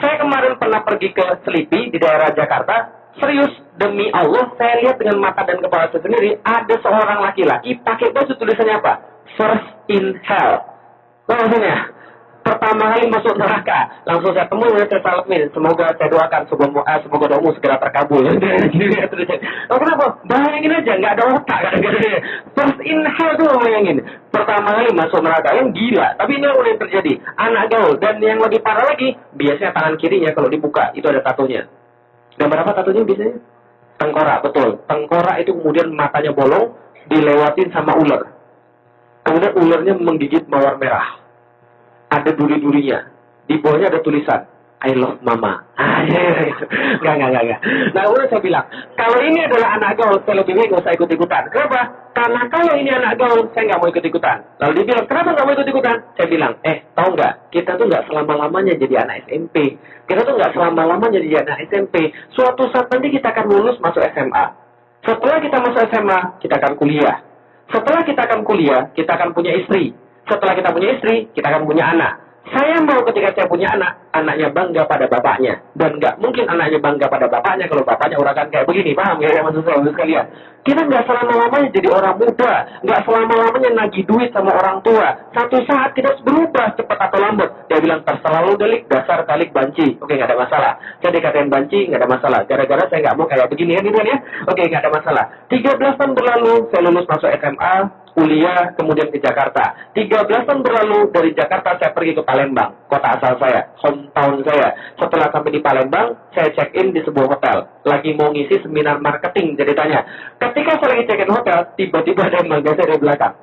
[SPEAKER 3] Saya kemarin pernah pergi ke Selipi di daerah Jakarta. Serius, demi Allah, saya lihat dengan mata dan kepala saya sendiri, ada seorang laki-laki pakai baju tulisannya apa? First in hell. Nah, maksudnya, pertama kali masuk neraka. Langsung saya temui, saya salamin. Semoga saya doakan, semoga doamu segera terkabul. Oh, kenapa? Bayangin aja, nggak ada otak. First in hell tuh bayangin. Pertama kali masuk neraka, yang gila. Tapi ini yang terjadi. Anak gaul. Dan yang lebih parah lagi, biasanya tangan kirinya kalau dibuka, itu ada tatonya. Gambar apa tatonya biasanya? Tengkorak, betul. Tengkorak itu kemudian matanya bolong, dilewatin sama ular. Kemudian ularnya menggigit mawar merah. Ada duri-durinya. Di bawahnya ada tulisan, I love mama. Enggak. Nah, udah saya bilang, kalau ini adalah anak gaul, saya lebih baik nggak usah ikut-ikutan. Kenapa? Karena kalau ini anak gaul, saya nggak mau ikut-ikutan. Lalu dia bilang, kenapa nggak mau ikut-ikutan? Saya bilang, tahu nggak? Kita tuh nggak selama-lamanya jadi anak SMP. Kita tuh nggak selama-lamanya jadi anak SMP. Suatu saat nanti kita akan lulus masuk SMA. Setelah kita masuk SMA, kita akan kuliah. Setelah kita akan kuliah, kita akan punya istri. Setelah kita punya istri, kita akan punya anak. Saya mau ketika saya punya anak, anaknya bangga pada bapaknya. Dan nggak mungkin anaknya bangga pada bapaknya kalau bapaknya urakan kayak begini. Paham ya maksud saya sekalian? Kita nggak selama-lamanya jadi orang muda. Nggak selama-lamanya nagih duit sama orang tua. Satu saat kita harus berubah cepat atau lambat. Dia bilang, terserah lu delik, dasar kalik banci. Oke, nggak ada masalah. Saya dikatain banci, nggak ada masalah. Gara-gara saya nggak mau kayak begini kan, ya? Oke, nggak ada masalah. 13 tahun berlalu, saya lulus masuk SMA. Kuliah, kemudian ke Jakarta. 13 tahun berlalu, dari Jakarta saya pergi ke Palembang, kota asal saya, hometown saya. Setelah sampai di Palembang, saya check-in di sebuah hotel. Lagi mau ngisi seminar marketing ceritanya. Ketika saya lagi check-in hotel, tiba-tiba ada yang manggil saya dari belakang.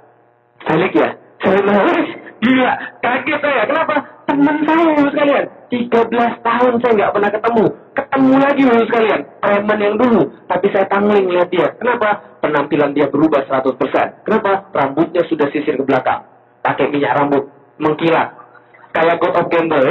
[SPEAKER 3] Alik ya? Saya bilang, gila, kaget saya. Kenapa? Teman saya sekalian. 13 tahun saya nggak pernah ketemu. Ketemu lagi sekalian. Preman yang dulu. Tapi saya tangling lihat dia. Kenapa? Penampilan dia berubah 100%. Kenapa? Rambutnya sudah sisir ke belakang. Pakai minyak rambut. Mengkilat. Kayak God of Gamble.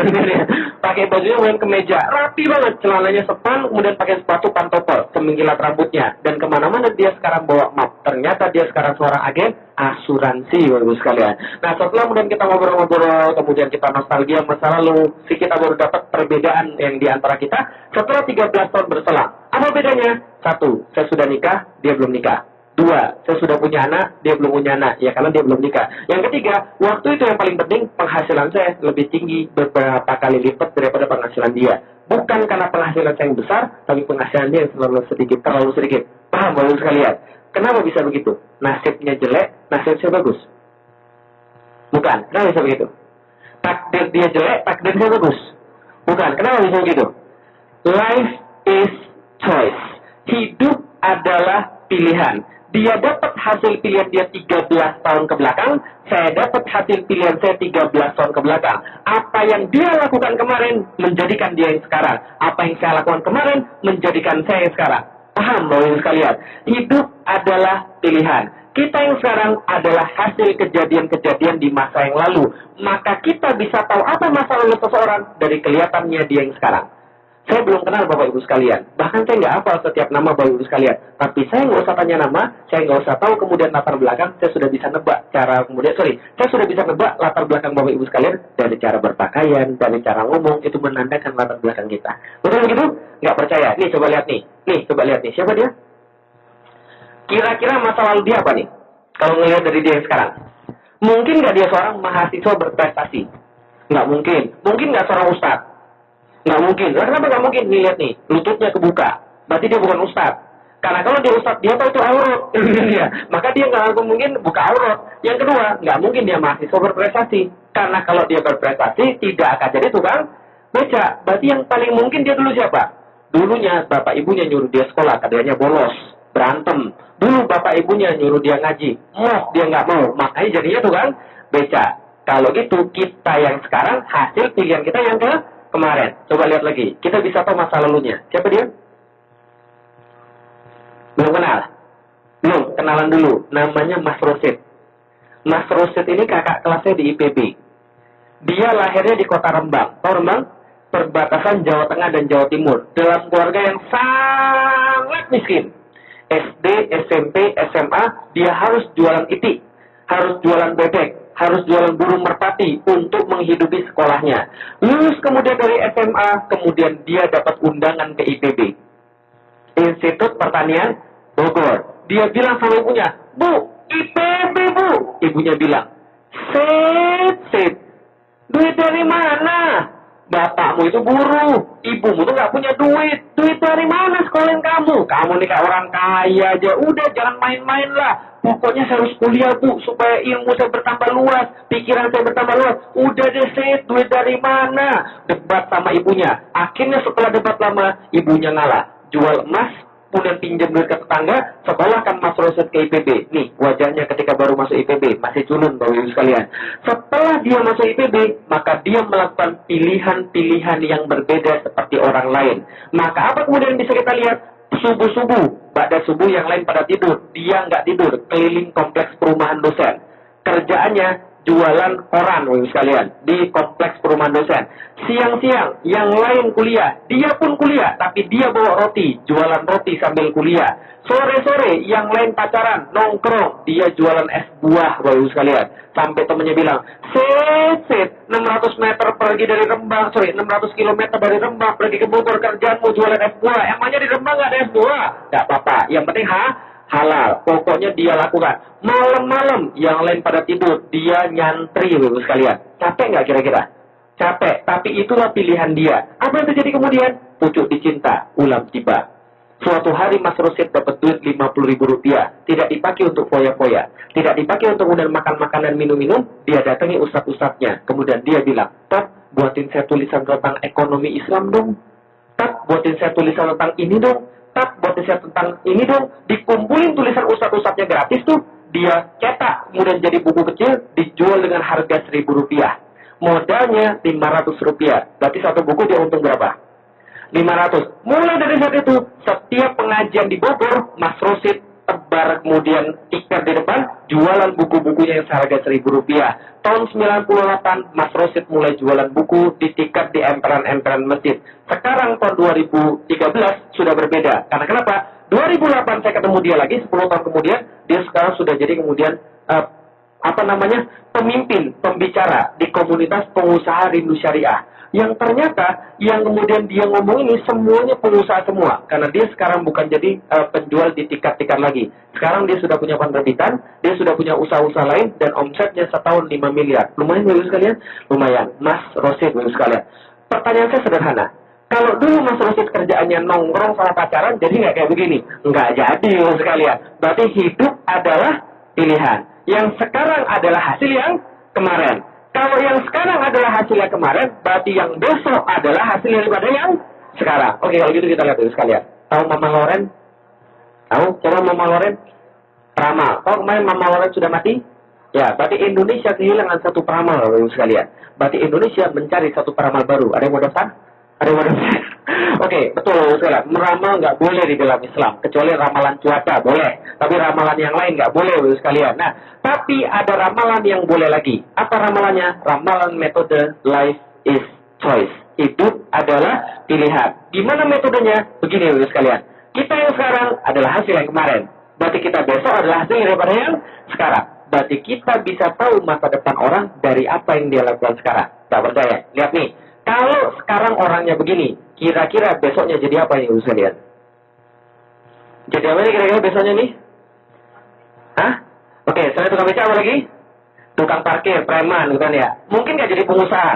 [SPEAKER 3] Pakai bajunya kemudian kemeja. Rapi banget. Celananya sepan. Kemudian pakai sepatu pantopel. Semingkilat rambutnya. Dan kemana-mana dia sekarang bawa map. Ternyata dia sekarang seorang agen asuransi, bagus sekalian. Nah, setelah kemudian kita ngobrol-ngobrol, kemudian kita nostalgia masa lalu, kita baru dapat perbedaan yang di antara kita. Setelah 13 tahun berselang. Apa bedanya? 1, saya sudah nikah, dia belum nikah. 2, saya sudah punya anak, dia belum punya anak. Ya, karena dia belum nikah. Yang ketiga, waktu itu yang paling penting, penghasilan saya lebih tinggi beberapa kali lipat daripada penghasilan dia. Bukan karena penghasilan saya yang besar, tapi penghasilan dia yang terlalu sedikit. Paham, bagus sekalian? Kenapa bisa begitu? Nasibnya jelek, nasibnya bagus. Bukan, kenapa bisa begitu? Takdir dia jelek, takdir dia bagus. Bukan, kenapa bisa begitu? Life is choice. Hidup adalah pilihan. Dia dapat hasil pilihan dia 13 tahun ke belakang, saya dapat hasil pilihan saya 13 tahun ke belakang. Apa yang dia lakukan kemarin menjadikan dia yang sekarang. Apa yang saya lakukan kemarin menjadikan saya yang sekarang. Paham Bapak Ibu sekalian? Hidup adalah pilihan. Kita yang sekarang adalah hasil kejadian-kejadian di masa yang lalu. Maka kita bisa tahu apa masa lalu seseorang dari kelihatannya dia yang sekarang. Saya belum kenal Bapak Ibu sekalian. Bahkan saya nggak hafal setiap nama Bapak Ibu sekalian. Tapi saya nggak usah tanya nama, saya nggak usah tahu kemudian latar belakang, saya sudah bisa nebak saya sudah bisa nebak latar belakang Bapak Ibu sekalian dari cara berpakaian, dari cara ngomong, itu menandakan latar belakang kita. Betul begitu? Nggak percaya? Nih coba lihat nih. Coba lihat nih. Siapa dia? Kira-kira masa lalu dia apa nih? Kalau ngelihat dari dia yang sekarang. Mungkin nggak dia seorang mahasiswa berprestasi? Nggak mungkin. Mungkin nggak seorang ustadz? Nggak mungkin. Kenapa nggak mungkin? Nih lihat nih, lututnya kebuka. Berarti dia bukan ustadz. Karena kalau dia ustadz, dia tahu itu aurat. Maka dia nggak mungkin buka aurat. Yang kedua, nggak mungkin dia mahasiswa berprestasi. Karena kalau dia berprestasi, tidak akan jadi tukang beca. Berarti yang paling mungkin dia dulu siapa? Dulunya bapak ibunya nyuruh dia sekolah, katanya bolos, berantem. Dulu bapak ibunya nyuruh dia ngaji, dia nggak mau. Makanya jadinya tukang beca. Kalau gitu, kita yang sekarang hasil pilihan kita yang kemarin. Coba lihat lagi. Kita bisa tahu masa lalunya. Siapa dia? Belum kenal? Belum. Kenalan dulu. Namanya Mas Rosid. Mas Rosid ini kakak kelasnya di IPB. Dia lahirnya di kota Rembang. Tahu Rembang? Perbatasan Jawa Tengah dan Jawa Timur. Dalam keluarga yang sangat miskin. SD, SMP, SMA, dia harus jualan itik. Harus jualan bebek. Harus jualan burung merpati untuk menghidupi sekolahnya. Lulus kemudian dari SMA, kemudian dia dapat undangan ke IPB. Institut Pertanian Bogor. Dia bilang sama ibunya, "Bu, IPB Bu." Ibunya bilang, Set. Duit dari mana? Bapakmu itu buruh, ibumu tuh nggak punya duit. Duit dari mana sekolahin kamu? Kamu nih kayak orang kaya aja. Udah, jangan main-main lah. Pokoknya saya harus kuliah Bu, supaya ilmu saya bertambah luas, pikiran saya bertambah luas. Udah deh Sid, duit dari mana? Debat sama ibunya. Akhirnya setelah debat lama, ibunya ngalah. Jual emas, kemudian pinjam duit ke tetangga, sekolahkan Mas Rosid ke IPB. Nih, wajahnya ketika baru masuk IPB, masih culun Bapak Ibu sekalian. Setelah dia masuk IPB, maka dia melakukan pilihan-pilihan yang berbeda seperti orang lain. Maka apa kemudian bisa kita lihat? Subuh-subuh, pada subuh yang lain pada tidur. Dia nggak tidur, keliling kompleks perumahan dosen. Kerjaannya jualan koran, Bapak Ibu sekalian, di kompleks perumahan dosen. Siang-siang, yang lain kuliah, dia pun kuliah, tapi dia bawa roti, jualan roti sambil kuliah. Sore-sore, yang lain pacaran, nongkrong, dia jualan es buah, Bapak Ibu sekalian. Sampai temennya bilang, Set, 600 meter pergi dari Rembang, 600 kilometer dari Rembang, pergi ke Bogor, kerjaanmu jualan es buah. Emangnya di Rembang nggak ada es buah? Nggak apa-apa, yang penting halal. Pokoknya dia lakukan. Malam-malam yang lain pada tidur, dia nyantri, Bapak sekalian. Capek nggak kira-kira? Capek, tapi itulah pilihan dia. Apa yang terjadi kemudian? Pucuk dicinta, ulam tiba. Suatu hari Mas Rosid dapat duit 50.000 rupiah. Tidak dipakai untuk foya-foya. Tidak dipakai untuk kemudian makan makanan, minum-minum. Dia datangi ustadz-ustadznya. Kemudian dia bilang, "Tat, buatin saya tulisan tentang ekonomi Islam dong. Tat, buatin saya tulisan tentang ini dong. Tat, buatin saya tentang ini dong." Dikumpulin tulisan ustadz-ustadznya gratis tuh. Dia cetak, kemudian jadi buku kecil, dijual dengan harga 1.000 rupiah. Modalnya 500 rupiah. Berarti satu buku dia untung berapa? 500. Mulai dari saat itu, setiap pengajian di Bogor, Mas Rosid tebar kemudian tikar di depan, jualan buku-bukunya yang seharga 1.000 rupiah. Tahun 98, Mas Rosid mulai jualan buku di tikar di emperan-emperan masjid. Sekarang tahun 2013 sudah berbeda. Karena kenapa? 2008 saya ketemu dia lagi, 10 tahun kemudian, dia sekarang sudah jadi kemudian pemimpin, pembicara di komunitas pengusaha rindu syariah. Yang ternyata yang kemudian dia ngomong ini semuanya pengusaha semua, karena dia sekarang bukan jadi penjual di tiket-tiket lagi. Sekarang dia sudah punya penerbitan, dia sudah punya usaha-usaha lain, dan omsetnya setahun 5 miliar. Lumayan Bapak sekalian? Lumayan. Mas Rosid Bapak sekalian. Pertanyaan saya sederhana. Kalau dulu Mas Rosid kerjaannya nongkrong sama pacaran, jadi nggak kayak begini? Nggak jadi Bapak sekalian. Berarti hidup adalah pilihan. Yang sekarang adalah hasil yang kemarin. Kalau yang sekarang adalah hasil yang kemarin, berarti yang besok adalah hasil daripada yang sekarang. Oke, kalau gitu kita lihat dulu sekalian. Tahu Mama Loren? Tahu? Coba Mama Loren. Peramal. Kalau kemarin Mama Walet sudah mati? Ya, berarti Indonesia kehilangan satu peramal, Bapak sekalian. Berarti Indonesia mencari satu peramal baru. Ada yang mau daftar? Ada yang mau daftar? Oke, betul, Bapak sekalian. Meramal nggak boleh di dalam Islam. Kecuali ramalan cuaca, boleh. Tapi ramalan yang lain nggak boleh, Bapak sekalian. Nah, tapi ada ramalan yang boleh lagi. Apa ramalannya? Ramalan metode life is choice. Hidup adalah pilihan. Gimana metodenya? Begini, Bapak sekalian. Kita yang sekarang adalah hasil yang kemarin. Berarti kita besok adalah hasil daripada yang sekarang. Berarti kita bisa tahu masa depan orang dari apa yang dia lakukan sekarang. Tak percaya? Lihat nih. Kalau sekarang orangnya begini, kira-kira besoknya jadi apa yang bisa lihat? Jadi apa nih kira-kira besoknya nih? Hah? Oke, selain tukang beca apa lagi? Tukang parkir, preman, bukan ya? Mungkin nggak jadi pengusaha.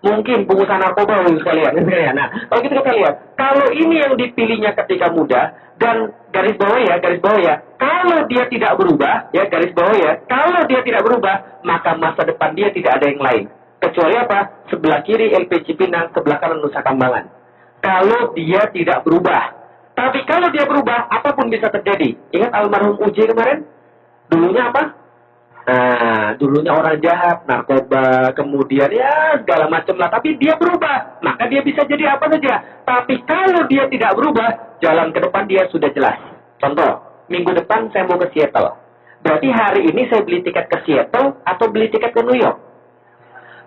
[SPEAKER 3] Mungkin pengusaha narkoba, sekalian. Nah, kalau gitu kita lihat. Kalau ini yang dipilihnya ketika muda, dan garis bawah ya, kalau dia tidak berubah, ya garis bawah ya, kalau dia tidak berubah, maka masa depan dia tidak ada yang lain. Kecuali apa? Sebelah kiri LP Cipinang, sebelah kanan Nusa Kambangan. Kalau dia tidak berubah. Tapi kalau dia berubah, apapun bisa terjadi. Ingat almarhum Uji kemarin? Dulunya apa? Nah, dulunya orang jahat, narkoba, kemudian ya segala macam lah. Tapi dia berubah, maka dia bisa jadi apa saja. Tapi kalau dia tidak berubah, jalan ke depan dia sudah jelas. Contoh, minggu depan saya mau ke Seattle. Berarti hari ini saya beli tiket ke Seattle atau beli tiket ke New York?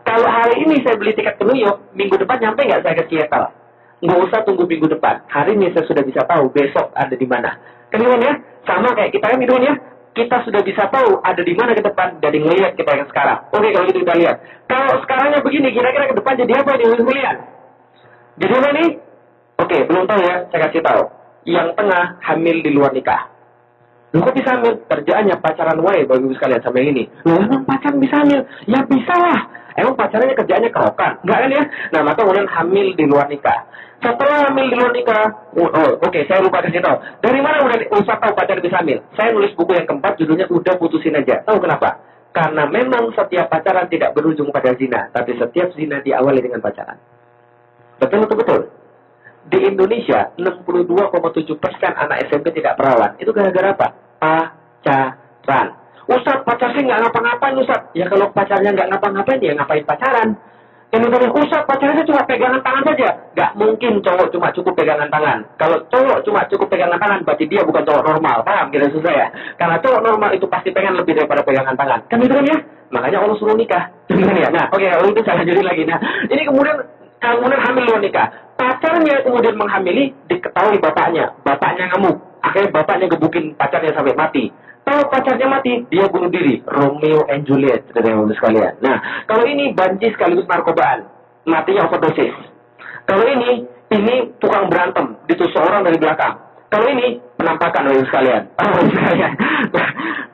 [SPEAKER 3] Kalau hari ini saya beli tiket ke New York, minggu depan nyampe nggak saya ke Seattle? Nggak usah tunggu minggu depan. Hari ini saya sudah bisa tahu besok ada di mana. Kemudian ya, sama kayak kita kan hidupnya. Kita sudah bisa tahu ada di mana ke depan dari ngelihat kita yang sekarang. Oke, kalau gitu kita lihat. Kalau sekarangnya begini, kira-kira ke depan jadi apa nih kalian? Jadi apa nih? Oke, belum tahu ya, saya kasih tahu. Yang tengah hamil di luar nikah. Lu kok bisa hamil? Kerjaannya pacaran wae bagi sekalian sama yang ini. Lu emang pacaran bisa hamil? Ya bisa lah. Emang pacarnya kerjaannya kerokan? Enggak kan ya? Nah, maka kemudian hamil di luar nikah. Setelah hamil di luar nikah, oke, saya lupa kasih tahu. Dari mana udah usah tahu pacar bisa hamil? Saya nulis buku yang keempat, judulnya Udah Putusin Aja. Tahu kenapa? Karena memang setiap pacaran tidak berujung pada zina, tapi setiap zina diawali dengan pacaran. Betul. Di Indonesia, 62,7% anak SMP tidak perawan. Itu gara-gara apa? Pacaran. Ustaz, pacar sih nggak ngapa-ngapain, Ustaz. Ya kalau pacarnya nggak ngapa-ngapain, ya ngapain pacaran? Kemudian, Ustaz, pacarnya cuma pegangan tangan saja. Nggak mungkin cowok cuma cukup pegangan tangan. Kalau cowok cuma cukup pegangan tangan, berarti dia bukan cowok normal. Paham? Kira susah ya? Karena cowok normal itu pasti pengen lebih daripada pegangan tangan. Kan itu kan ya? Makanya Allah suruh nikah. Ya? Nah, oke, kalau itu saya lanjutin lagi. Nah, ini kemudian hamil luar nikah. Pacarnya kemudian menghamili, diketahui bapaknya. Bapaknya ngamuk. Akhirnya bapaknya gebukin pacarnya sampai mati. Tahu pacarnya mati, dia bunuh diri. Romeo and Juliet, saudara-saudara sekalian. Nah, kalau ini banci sekaligus narkobaan, matinya overdosis. Kalau ini tukang berantem, ditusuk orang dari belakang. Kalau ini penampakan, saudara sekalian.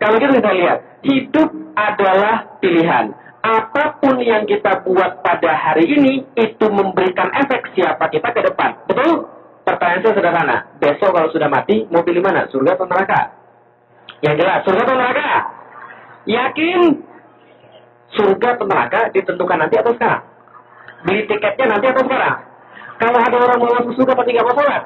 [SPEAKER 3] Kalau gitu kita lihat, hidup adalah pilihan. Apapun yang kita buat pada hari ini, itu memberikan efek siapa kita ke depan. Betul? Pertanyaan saya sederhana. Besok kalau sudah mati, mau pilih mana? Surga atau neraka? Yang jelas, surga atau neraka? Yakin? Surga atau neraka ditentukan nanti atau sekarang? Beli tiketnya nanti atau sekarang? Kalau ada orang mau masuk surga pasti nggak mau sholat?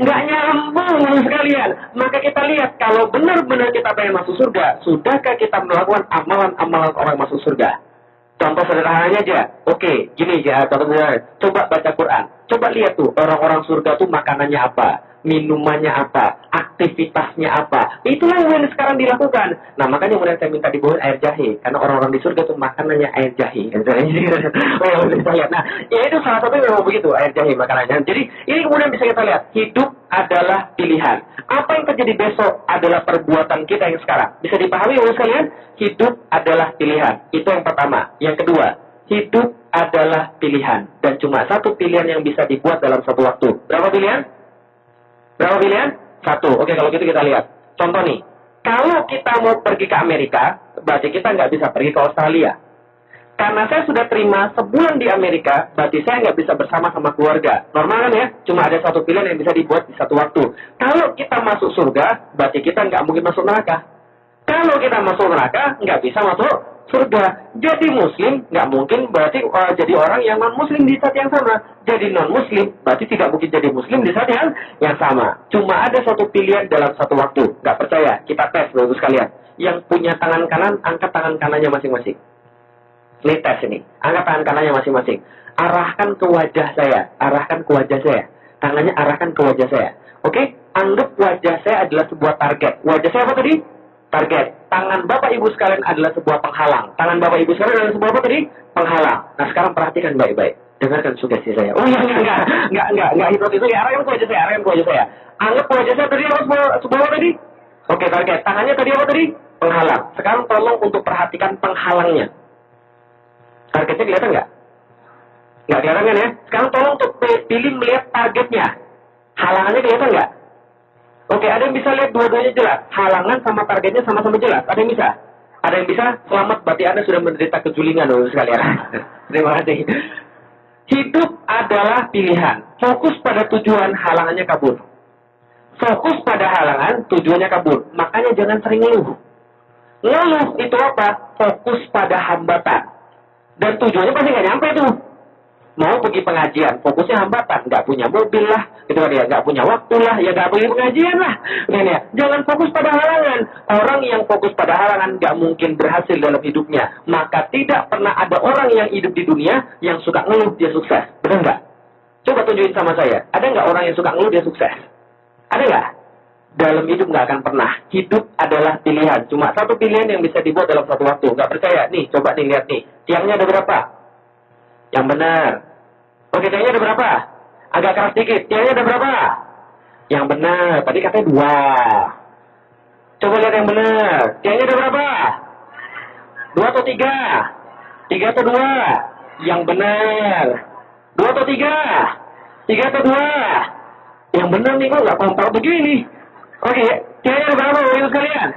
[SPEAKER 3] Nggak nyambung sekalian. Maka kita lihat, kalau benar-benar kita pengen masuk surga, sudahkah kita melakukan amalan-amalan orang masuk surga? Contoh sederhananya aja. Oke, gini aja. Coba baca Quran. Coba lihat tuh, orang-orang surga tuh makanannya apa? Minumannya apa, aktivitasnya apa. Itulah yang sekarang dilakukan. Nah, makanya kemudian saya minta dibawain air jahe. Karena orang-orang di surga itu makanannya air jahe. Nah, ya itu salah satu yang memang begitu, air jahe makanannya. Jadi, ini kemudian bisa kita lihat. Hidup adalah pilihan. Apa yang terjadi besok adalah perbuatan kita yang sekarang. Bisa dipahami oleh sekalian? Hidup adalah pilihan. Itu yang pertama. Yang kedua, hidup adalah pilihan. Dan cuma satu pilihan yang bisa dibuat dalam satu waktu. Berapa pilihan? Berapa pilihan? Satu. Oke, kalau gitu kita lihat. Contoh nih. Kalau kita mau pergi ke Amerika, berarti kita nggak bisa pergi ke Australia. Karena saya sudah terima sebulan di Amerika, berarti saya nggak bisa bersama sama keluarga. Normal kan ya? Cuma ada satu pilihan yang bisa dibuat di satu waktu. Kalau kita masuk surga, berarti kita nggak mungkin masuk neraka. Kalau kita masuk neraka, nggak bisa masuk surga. Jadi muslim nggak mungkin berarti jadi orang yang non muslim di saat yang sama. Jadi non muslim berarti tidak mungkin jadi muslim di saat yang sama. Cuma ada satu pilihan dalam satu waktu. Nggak percaya? Kita tes bagus sekalian. Yang punya tangan kanan, angkat tangan kanannya masing-masing. Ini tes ini. Angkat tangan kanannya masing-masing. Arahkan ke wajah saya. Arahkan ke wajah saya. Tangannya arahkan ke wajah saya. Oke? Anggap wajah saya adalah sebuah target. Wajah saya apa tadi? Target. Tangan Bapak Ibu sekalian adalah sebuah penghalang. Tangan Bapak Ibu sekalian adalah sebuah apa tadi? Penghalang. Nah, sekarang perhatikan baik-baik. Dengarkan sugesti saya. Oh iya, enggak hipnotis lagi. Arahkan ke wajah saya, arahkan ke wajah saya. Anggap wajah saya tadi apa sebuah apa tadi? Oke, target. Tangannya tadi apa tadi? Penghalang. Sekarang tolong untuk perhatikan penghalangnya. Targetnya kelihatan nggak? Nggak kelihatan kan ya? Sekarang tolong untuk pilih melihat targetnya. Halangannya kelihatan nggak? Oke, ada yang bisa lihat dua-duanya jelas. Halangan sama targetnya sama-sama jelas. Ada yang bisa? Ada yang bisa? Selamat, berarti Anda sudah menderita kejulingan loh sekalian. Terima kasih. Hidup adalah pilihan. Fokus pada tujuan, halangannya kabur. Fokus pada halangan, tujuannya kabur. Makanya jangan sering ngeluh. Ngeluh itu apa? Fokus pada hambatan. Dan tujuannya pasti nggak nyampe tuh. Mau pergi pengajian, fokusnya hambatan, nggak punya mobil lah, gitu kan ya, nggak punya waktu lah, ya nggak pergi pengajian lah, kan ya. Jangan fokus pada halangan. Orang yang fokus pada halangan nggak mungkin berhasil dalam hidupnya. Maka tidak pernah ada orang yang hidup di dunia yang suka ngeluh dia sukses, benar nggak? Coba tunjukin sama saya, ada nggak orang yang suka ngeluh dia sukses? Ada nggak? Dalam hidup nggak akan pernah. Hidup adalah pilihan. Cuma satu pilihan yang bisa dibuat dalam satu waktu. Nggak percaya? Nih, coba nih lihat nih. Tiangnya ada berapa? Yang benar. Oke, tiangnya ada berapa? Agak keras dikit. Tiangnya ada berapa? Yang benar. Tadi katanya 2. Coba lihat yang benar. Tiangnya ada berapa? 2 atau 3? 3 atau 2? Yang benar. 2 atau 3? 3 atau 2? Yang benar nih, kok nggak kompak begini? Oke, tiangnya ada berapa Ibu sekalian?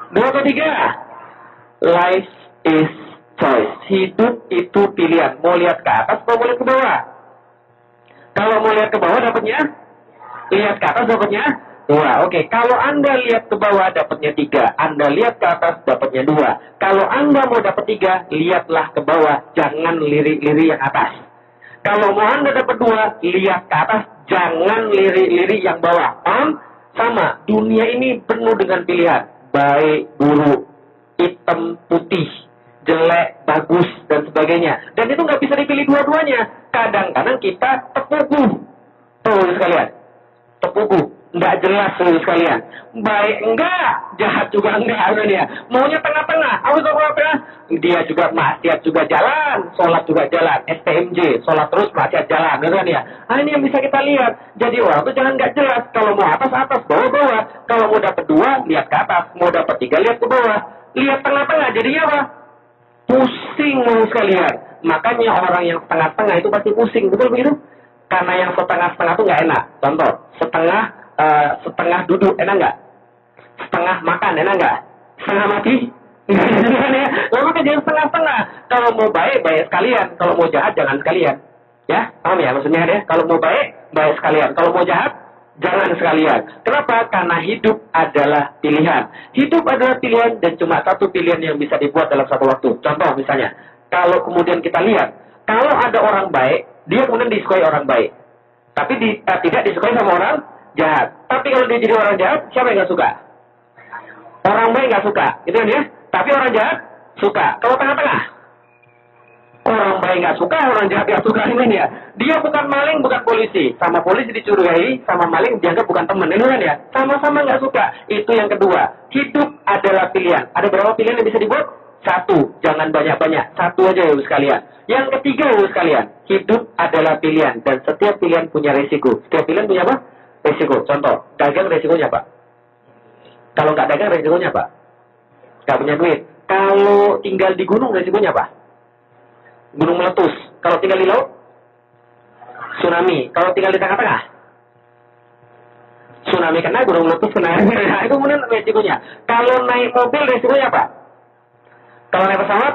[SPEAKER 3] 2 atau 3? Life is choice. Hidup itu pilihan. Mau lihat ke atas atau mau lihat ke bawah? Kalau mau lihat ke bawah dapatnya? Lihat ke atas dapatnya? 2. Oke, kalau Anda lihat ke bawah dapatnya 3. Anda lihat ke atas dapatnya 2. Kalau Anda mau dapat 3, lihatlah ke bawah. Jangan lirik-lirik yang atas. Kalau mau Anda dapat 2, lihat ke atas. Jangan lirik-lirik yang bawah. Paham? Sama. Dunia ini penuh dengan pilihan. Baik, buruk, hitam, putih, jelek, bagus, dan sebagainya. Dan itu nggak bisa dipilih dua-duanya. Kadang-kadang kita tepugu. Tuh sekalian. Tepugu. Nggak jelas tuh sekalian. Baik enggak, jahat juga enggak. Ya. Maunya tengah-tengah. Aku tengah-tengah. Dia juga maksiat juga jalan. Sholat juga jalan. STMJ. Sholat terus maksiat jalan. Gitu kan ya. Nah, ini yang bisa kita lihat. Jadi orang tuh jangan nggak jelas. Kalau mau atas, atas. Bawah-bawah. Kalau mau dapat 2, lihat ke atas. Mau dapat 3, lihat ke bawah. Lihat tengah-tengah. Jadinya apa? Pusing mau sekalian. Makanya orang yang setengah-setengah itu pasti pusing. Betul begitu? Karena yang setengah-setengah itu nggak enak. Contoh, setengah duduk enak nggak? Setengah makan enak nggak? Setengah mati? Lalu kan jangan setengah-setengah. Kalau mau baik, baik sekalian. Kalau mau jahat, jangan sekalian. Ya, paham ya maksudnya ya? Kalau mau baik, baik sekalian. Kalau mau jahat, jangan sekalian. Kenapa? Karena hidup adalah pilihan. Hidup adalah pilihan dan cuma satu pilihan yang bisa dibuat dalam satu waktu. Contoh misalnya, kalau kemudian kita lihat, kalau ada orang baik, dia kemudian disukai orang baik. Tapi tidak disukai sama orang jahat. Tapi kalau dia jadi orang jahat, siapa yang nggak suka? Orang baik nggak suka, gitu kan ya? Tapi orang jahat suka. Kalau tengah-tengah, orang baik nggak suka, orang jahat nggak suka, ini ya. Dia bukan maling, bukan polisi. Sama polisi dicurigai, sama maling dianggap bukan teman, ini kan ya. Sama-sama nggak suka. Itu yang kedua. Hidup adalah pilihan. Ada berapa pilihan yang bisa dibuat? 1. Jangan banyak-banyak. 1 aja ya sekalian. Yang ketiga ya sekalian. Hidup adalah pilihan dan setiap pilihan punya resiko. Setiap pilihan punya apa? Resiko. Contoh, dagang resikonya apa? Kalau nggak dagang resikonya apa? Nggak punya duit. Kalau tinggal di gunung resikonya apa? Gunung meletus. Kalau tinggal di laut, tsunami. Kalau tinggal di tengah-tengah, tsunami kena, gunung meletus kena. Nah, itu kemudian resikonya. Kalau naik mobil resikonya apa? Kalau naik pesawat,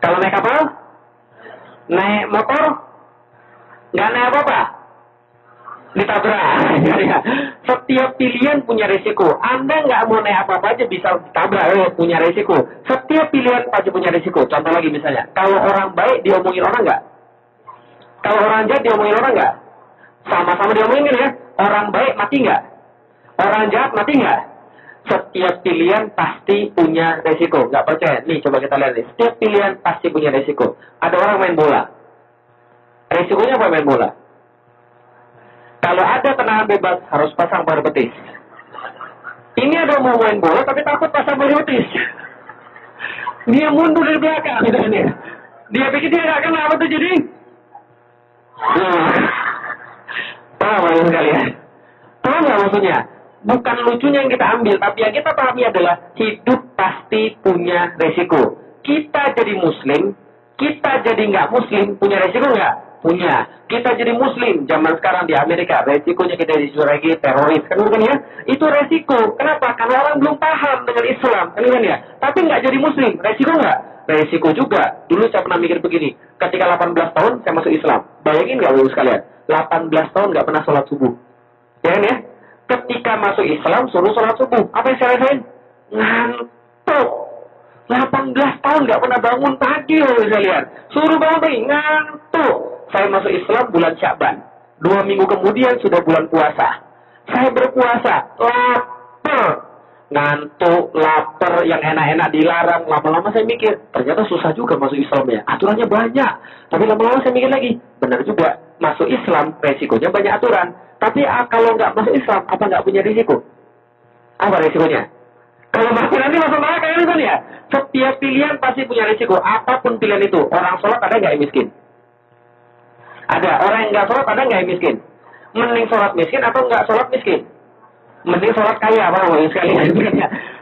[SPEAKER 3] kalau naik kapal, naik motor, nggak naik apa-apa. Ditabrak. Ya. Setiap pilihan punya resiko. Anda nggak mau naik apa-apa aja bisa ditabrak, punya resiko. Setiap pilihan pasti punya resiko. Contoh lagi misalnya, kalau orang baik diomongin orang nggak? Kalau orang jahat diomongin orang nggak? Sama-sama diomongin ya. Orang baik mati nggak? Orang jahat mati nggak? Setiap pilihan pasti punya resiko. Nggak percaya? Nih coba kita lihat nih. Setiap pilihan pasti punya resiko. Ada orang main bola. Resikonya apa main bola? Kalau ada tendangan bebas harus pasang pagar betis. Ini ada mau main bola tapi takut pasang pagar betis. Dia mundur dari belakang gitu kan ya. Dia pikir dia nggak kena apa tuh jadi. Paham ya sekalian? Paham nggak maksudnya? Bukan lucunya yang kita ambil, tapi yang kita pahami adalah hidup pasti punya resiko. Kita jadi muslim, kita jadi nggak muslim, punya resiko nggak? Punya. Kita jadi muslim, zaman sekarang di Amerika, resikonya kita dicurigai teroris, kan ya? Itu resiko. Kenapa? Karena orang belum paham dengan Islam, kan ya? Tapi nggak jadi muslim, resiko nggak? Resiko juga. Dulu saya pernah mikir begini, ketika 18 tahun saya masuk Islam. Bayangin nggak Bapak sekalian? 18 tahun nggak pernah sholat subuh. Ya kan ya? Ketika masuk Islam suruh sholat subuh. Apa yang saya rasain? Ngantuk. 18 tahun nggak pernah bangun pagi loh saya lihat. Suruh bangun pagi, ngantuk. Saya masuk Islam bulan Sya'ban. 2 minggu kemudian sudah bulan puasa. Saya berpuasa, lapar. Ngantuk, lapar, yang enak-enak dilarang. Lama-lama saya mikir, ternyata susah juga masuk Islam ya. Aturannya banyak. Tapi lama-lama saya mikir lagi, benar juga. Masuk Islam, resikonya banyak aturan. Tapi kalau nggak masuk Islam, apa nggak punya risiko? Apa risikonya? Kalau masuk nanti masuk neraka kan ya? Setiap pilihan pasti punya risiko. Apapun pilihan itu. Orang sholat ada nggak yang miskin? Ada. Orang yang nggak sholat ada nggak yang miskin? Mending sholat miskin atau nggak sholat miskin? Mending sholat kaya, apa namanya sekalian?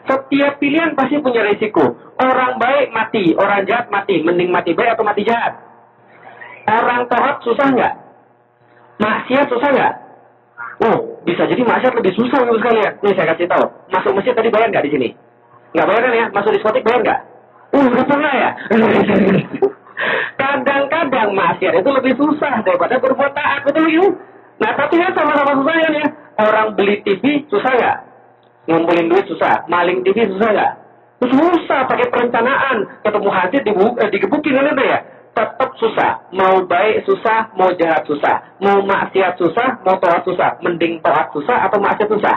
[SPEAKER 3] Setiap pilihan pasti punya risiko. Orang baik mati, orang jahat mati. Mending mati baik atau mati jahat? Orang taat susah nggak? Maksiat susah nggak? Oh, bisa jadi maksiat lebih susah untuk sekalian. Nih saya kasih tahu. Masuk masjid tadi bayar nggak di sini? Nggak bayar kan ya? Masuk diskotik bayar nggak? Udah pernah ya? Kadang-kadang maksiat itu lebih susah daripada berbuat taat, betul gitu? Nah, tapi kan sama-sama susah kan ya? Orang beli TV susah nggak? Ngumpulin duit susah. Maling TV susah nggak? Susah, pakai perencanaan. Ketemu hansip digebukin kan itu ya? Tetap susah. Mau baik susah, mau jahat susah. Mau maksiat susah, mau taat susah. Mending taat susah atau maksiat susah?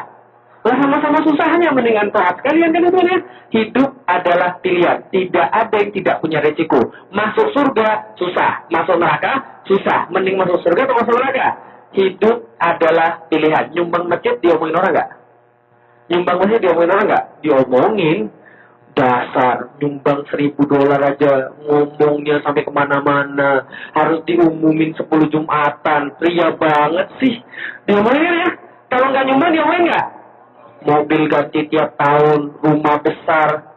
[SPEAKER 3] Lah sama-sama susahnya mendingan taat. Kalian kan itu ya? Hidup adalah pilihan. Tidak ada yang tidak punya resiko. Masuk surga susah, masuk neraka susah. Mending masuk surga atau masuk neraka? Hidup adalah pilihan. Nyumbang masjid diomongin orang nggak? Nyumbang masjid diomongin orang nggak? Diomongin. Dasar nyumbang $1.000 aja ngomongnya sampai kemana-mana, harus diumumin 10 Jumatan. Ria banget sih diomongin ya. Kalau nggak nyumbang diomongin nggak? Mobil ganti tiap tahun, rumah besar.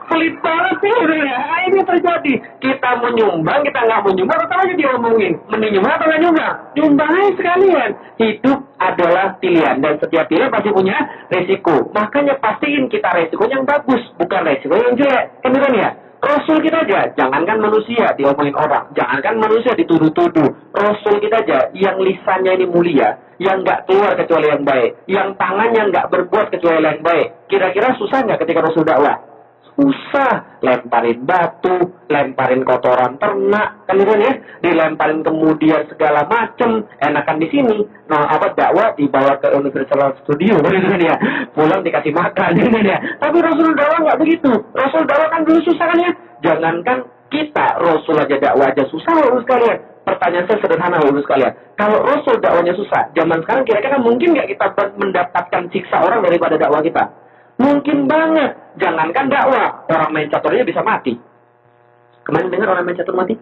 [SPEAKER 3] Pelit banget sih ya. Ini terjadi. Kita mau nyumbang, kita nggak mau nyumbang, tetap aja diomongin. Mending nyumbang atau nggak nyumbang? Nyumbang aja sekalian. Hidup adalah pilihan, dan setiap pilihan pasti punya resiko. Makanya pastiin kita resiko yang bagus, bukan resiko yang jelek. Kan ya? Rasul kita aja, jangankan manusia diomongin orang, jangankan manusia dituduh-tuduh. Rasul kita aja, yang lisannya ini mulia, yang nggak keluar kecuali yang baik, yang tangannya nggak berbuat kecuali yang baik. Kira-kira susah nggak ketika Rasul dakwah? Susah, lemparin batu, lemparin kotoran ternak, kan itu ya, dilemparin kemudian segala macem. Enakan di sini, nah apa dakwah dibawa ke Universal Studio, kan ya, pulang dikasih makan, kan ya. Tapi Rasul dakwah nggak begitu. Rasul dakwah kan dulu susah kan ya. Jangankan kita, Rasul aja dakwah aja susah, Bapak sekalian. Pertanyaan saya sederhana, Bapak sekalian. Kalau Rasul dakwahnya susah, zaman sekarang kira-kira mungkin nggak kita mendapatkan siksa orang daripada dakwah kita? Mungkin banget. Jangankan dakwah, orang main caturnya bisa mati. Kemarin dengar orang main catur mati?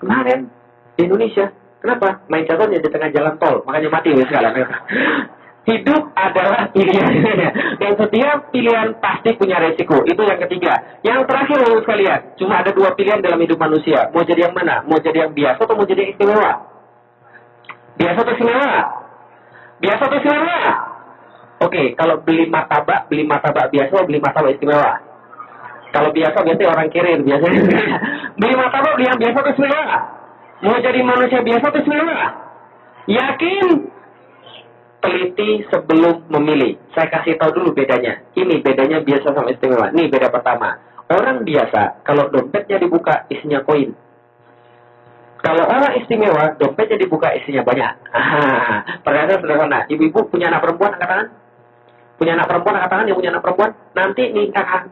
[SPEAKER 3] Kemarin di Indonesia. Kenapa? Main caturnya di tengah jalan tol, makanya mati sekalian. Hidup adalah pilihan. Dan setiap pilihan pasti punya resiko. Itu yang ketiga. Yang terakhir Bapak sekalian, cuma ada 2 pilihan dalam hidup manusia. Mau jadi yang mana? Mau jadi yang biasa atau mau jadi yang istimewa? Biasa atau istimewa? Biasa atau istimewa? Oke, kalau beli martabak biasa atau beli martabak istimewa? Kalau biasa biasanya orang kirim biasanya. Beli martabak beli yang biasa atau istimewa? Mau jadi manusia biasa atau istimewa? Yakin? Teliti sebelum memilih. Saya kasih tahu dulu bedanya. Ini bedanya biasa sama istimewa. Nih beda pertama. Orang biasa, kalau dompetnya dibuka, isinya koin. Kalau orang istimewa, dompetnya dibuka, isinya banyak. Perhatian sederhana. Ibu-ibu punya anak perempuan, angkat tangan? Punya anak perempuan, angkat tangan yang punya anak perempuan? Nanti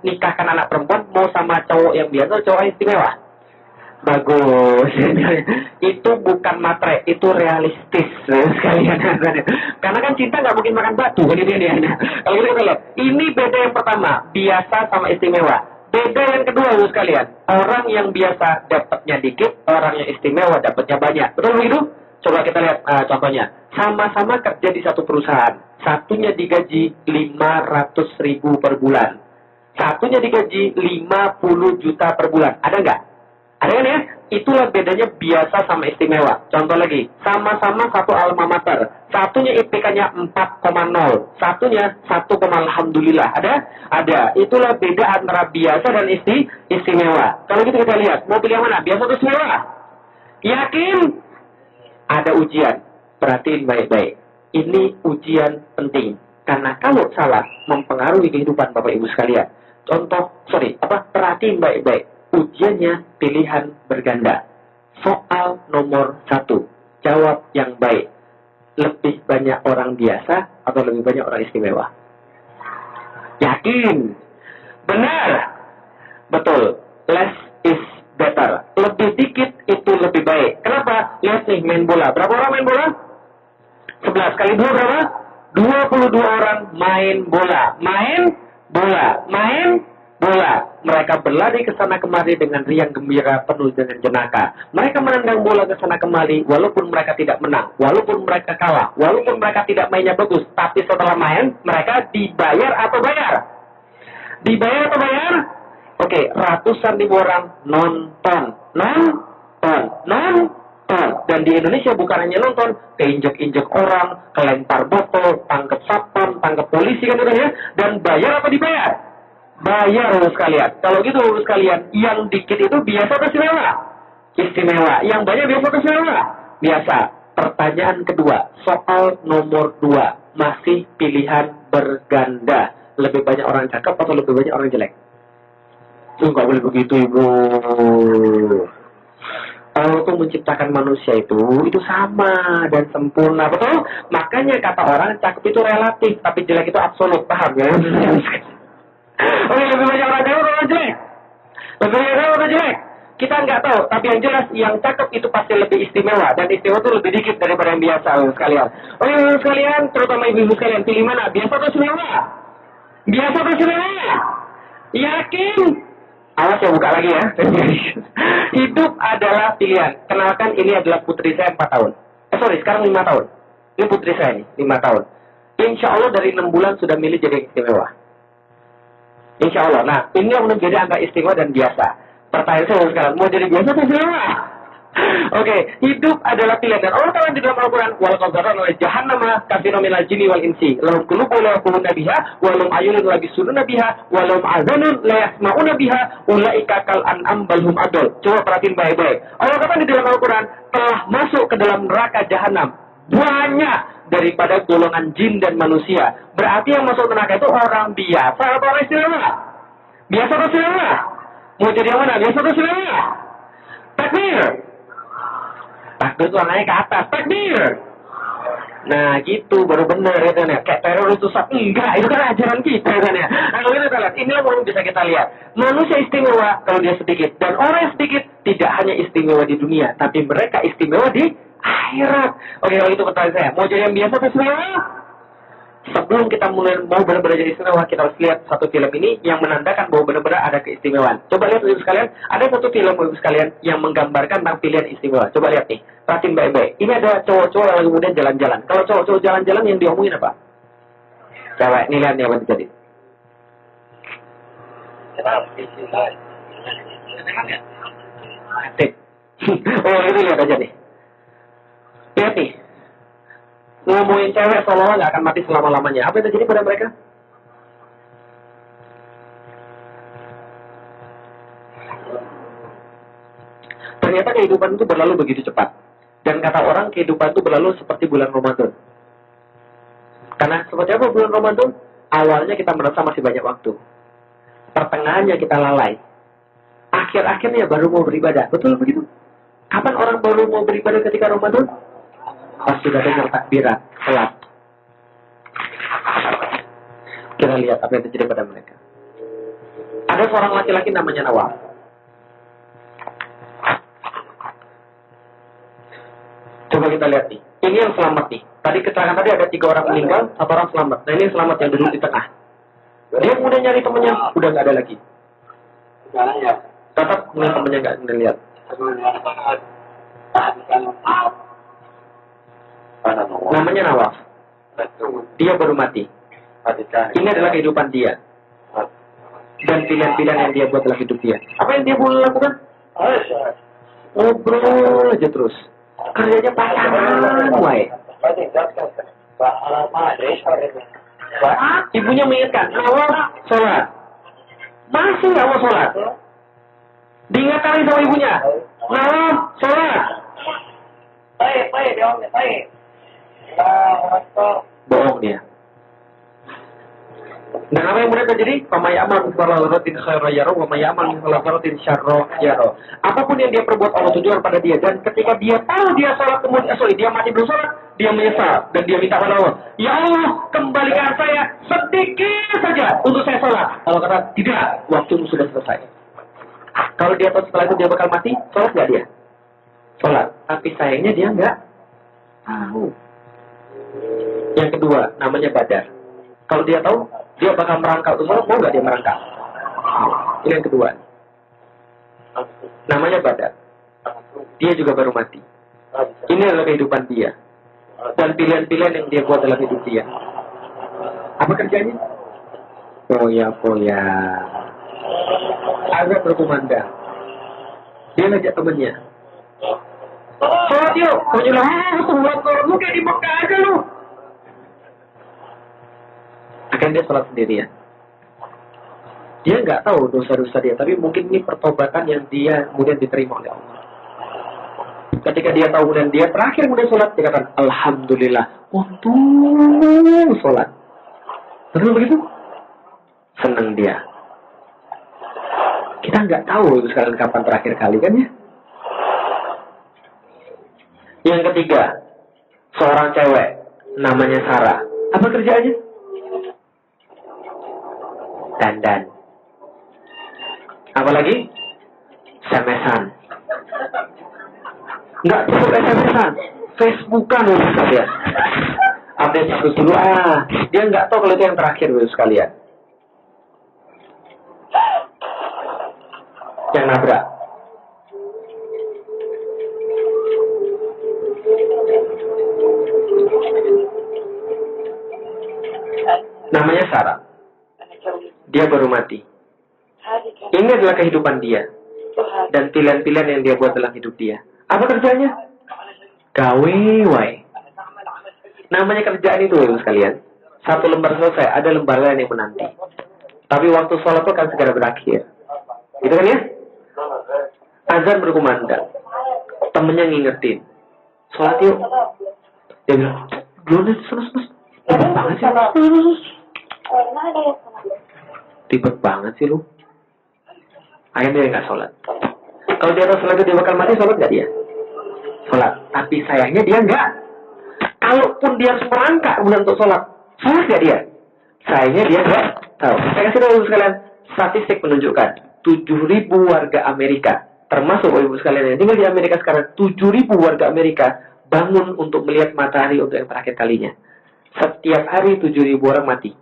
[SPEAKER 3] nikahkan anak perempuan, mau sama cowok yang biasa, cowok yang istimewa. Bagus. Itu bukan matre, itu realistis sekalian. Karena kan cinta nggak mungkin makan batu kan ini dia. Kalau kita lihat, ini beda yang pertama, biasa sama istimewa. Beda yang kedua sekalian, orang yang biasa dapatnya dikit, orang yang istimewa dapatnya banyak. Betul begitu? Coba kita lihat contohnya. Sama-sama kerja di satu perusahaan, satunya digaji 500.000 per bulan, satunya digaji 50 juta per bulan. Ada nggak? Ada kan ya? Itulah bedanya biasa sama istimewa. Contoh lagi, sama-sama satu alma mater. Satunya IPK-nya 4,0, satunya 1, alhamdulillah. Ada? Ada. Itulah beda antara biasa dan istimewa. Kalau gitu kita lihat, mau pilih yang mana? Biasa atau istimewa? Yakin? Ada ujian. Perhatiin baik-baik. Ini ujian penting. Karena kalau salah, mempengaruhi kehidupan Bapak Ibu sekalian. Perhatiin baik-baik. Ujiannya pilihan berganda. Soal nomor 1. Jawab yang baik. Lebih banyak orang biasa atau lebih banyak orang istimewa? Yakin? Benar? Betul. Less is better. Lebih dikit itu lebih baik. Kenapa? Lihat nih main bola. Berapa orang main bola? 11 kali 2 berapa? 22 orang main bola. Main bola. Mereka berlari ke sana kemari dengan riang gembira penuh dengan jenaka. Mereka menendang bola ke sana kemari walaupun mereka tidak menang, walaupun mereka kalah, walaupun mereka tidak mainnya bagus. Tapi setelah main, mereka dibayar atau bayar? Dibayar atau bayar? Oke, ratusan ribu orang nonton. Dan di Indonesia bukan hanya nonton, keinjek-injek orang, kelempar botol, tangkap satpam, tangkap polisi kan udah ya. Dan bayar apa dibayar? Bayar sekalian. Kalau gitu sekalian, yang dikit itu biasa atau istimewa? Istimewa. Yang banyak biasa atau istimewa? Biasa. Pertanyaan kedua, soal nomor 2, masih pilihan berganda. Lebih banyak orang cakep atau lebih banyak orang jelek? Nggak boleh begitu, Ibu. Allah tuh menciptakan manusia itu sama dan sempurna, betul? Makanya kata orang cakep itu relatif, tapi jelek itu absolut, paham ya? Oke, lebih banyak orang cakep atau orang jelek? Lebih banyak orang atau jelek? Kita nggak tahu, tapi yang jelas yang cakep itu pasti lebih istimewa, dan istimewa itu lebih dikit daripada yang biasa, sekalian. Oke, sekalian, terutama ibu-ibu sekalian, pilih mana? Biasa atau istimewa? Biasa atau istimewa? Yakin? Awas ya, buka lagi ya. Hidup adalah pilihan. Kenalkan, ini adalah putri saya 4 tahun. Sekarang 5 tahun. Ini putri saya nih, 5 tahun. Insya Allah dari 6 bulan sudah milih jadi istimewa. Insya Allah. Nah, ini yang beda antara istimewa dan biasa. Pertanyaan saya sekarang, mau jadi biasa atau istimewa? Oke, hidup adalah pilihan. Dan Allah Ta'ala di dalam Al-Quran, wal qadzaran oleh jahannama kafina minal jinni wal insi. Lahum qulubun la yafqahuna biha, wa lahum a'yunun la yabsiruna biha, wa lahum adhanun la yasma'una biha, ulaika kal an'am bal hum adall. Coba perhatiin baik-baik. Allah kata di dalam Al-Quran, telah masuk ke dalam neraka jahanam banyak daripada golongan jin dan manusia. Berarti yang masuk neraka itu orang biasa atau orang istimewa? Biasa atau istimewa? Mau jadi yang mana? Biasa atau istimewa? Takbir. Takbir itu orangnya ke atas. Takbir. Nah gitu baru benar ya kan ya. Kayak teroris itu enggak, itu kan ajaran kita kan ya. Nah kalau kita lihat, inilah yang bisa kita lihat. Manusia istimewa kalau dia sedikit, dan orang yang sedikit tidak hanya istimewa di dunia, tapi mereka istimewa di akhirat. Oke, kalau itu pertanyaan saya, mau jadi yang biasa atau istimewa? Sebelum kita mulai mau benar-benar jadi istimewa, kita harus lihat satu film ini yang menandakan bahwa benar-benar ada keistimewaan. Coba lihat ibu sekalian, ada satu film ibu sekalian yang menggambarkan tentang pilihan istimewa. Coba lihat nih, perhatiin baik-baik. Ini ada cowok-cowok yang kemudian jalan-jalan. Kalau cowok-cowok jalan-jalan yang diomongin apa? Cewek, nih lihat nih apa terjadi. Oh, ini lihat aja nih. Lihat nih. Ngomongin cewek seolah-olah nggak akan mati selama-lamanya. Apa yang terjadi pada mereka? Ternyata kehidupan itu berlalu begitu cepat. Dan Dengan kata orang, kehidupan itu berlalu seperti bulan Ramadan. Karena seperti apa bulan Ramadan? Awalnya kita merasa masih banyak waktu. Pertengahannya kita lalai. Akhir-akhirnya baru mau beribadah. Betul begitu? Kapan orang baru mau beribadah ketika Ramadan? Pas sudah dengar takbirat, salat. Kita lihat apa yang terjadi pada mereka. Ada seorang laki-laki namanya Nawaf. Coba kita lihat nih. Ini yang selamat nih. Tadi keterangan tadi ada 3 orang meninggal, 1 orang selamat. Nah ini yang selamat yang duduk di tengah. Dia kemudian nyari temennya, udah nggak ada lagi. Tetap kemudian temennya nggak ngeliat. Namanya Nawaf. Dia baru mati. Ini adalah kehidupan dia. Dan pilihan-pilihan yang dia buat dalam hidup dia. Apa yang dia boleh lakukan? Ngobrol aja terus. Kerjanya pacaran, wae. Ibunya mengingatkan, Nawaf sholat. Masih nggak mau sholat. Diingatkan sama ibunya, Nawaf sholat. Bohong dia. Dan apa yang mereka jadi? Pemayaman salawaratin khairah yaro, pemayaman salawaratin syarro yaro. Apapun yang dia perbuat Allah tujuan pada dia. Dan ketika dia tahu dia sholat kemudian, dia mati belum sholat, dia menyesal dan dia minta pada Allah, ya Allah kembalikan saya sedikit saja untuk saya sholat. Allah kata tidak, waktu sudah selesai. Kalau dia tahu setelah itu dia bakal mati, sholat nggak dia? Sholat. Tapi sayangnya dia nggak tahu. Yang kedua namanya Badar. Kalau dia tahu, dia bakal merangkak untuk sholat, mau nggak dia merangkak? Ini yang kedua. Namanya Badar. Dia juga baru mati. Ini adalah kehidupan dia. Dan pilihan-pilihan yang dia buat dalam hidup dia. Apa kerjanya? Poya-poya. Agak berkumandang. Dia ngajak temannya. Sholat yuk. Kamu bilang, sholat lu kayak di Mekah aja lu. Akan dia sholat sendirian. Dia nggak tahu dosa-dosa dia, tapi mungkin ini pertobatan yang dia kemudian diterima oleh Allah. Ketika dia tahu kemudian dia terakhir kemudian sholat, dia katakan alhamdulillah, untung sholat. Betul begitu? Senang dia. Kita nggak tahu sekarang kapan terakhir kali kan ya. Yang ketiga, seorang cewek namanya Sarah. Apa kerjaannya? Dandan. Apalagi? SMS-an. Nggak cukup SMS-an. Facebook-an loh sekalian. Update status dulu. Dia nggak tahu kalau itu yang terakhir loh sekalian. Yang nabrak. Namanya Sarah. Dia baru mati. Ini adalah kehidupan dia. Dan pilihan-pilihan yang dia buat dalam hidup dia. Apa kerjanya? Gawe wae. Namanya kerjaan itu sekalian. Satu lembar selesai, ada lembar lain yang menanti. Tapi waktu sholat itu akan segera berakhir. Gitu kan ya? Azan berkumandang. Temennya ngingetin. Sholat yuk. Dia bilang, belum selesai. Ribet banget sih. Ribet banget sih lu. Akhirnya dia nggak sholat. Kalau dia tahu sholat itu dia bakal mati, sholat nggak dia? Sholat. Tapi sayangnya dia nggak. Kalaupun dia harus merangkak kemudian untuk sholat nggak dia? Sayangnya dia nggak tahu. Saya kasih tahu sekalian, statistik menunjukkan 7.000 warga Amerika, termasuk ibu sekalian yang tinggal di Amerika sekarang, 7.000 warga Amerika bangun untuk melihat matahari untuk yang terakhir kalinya. Setiap hari 7.000 orang mati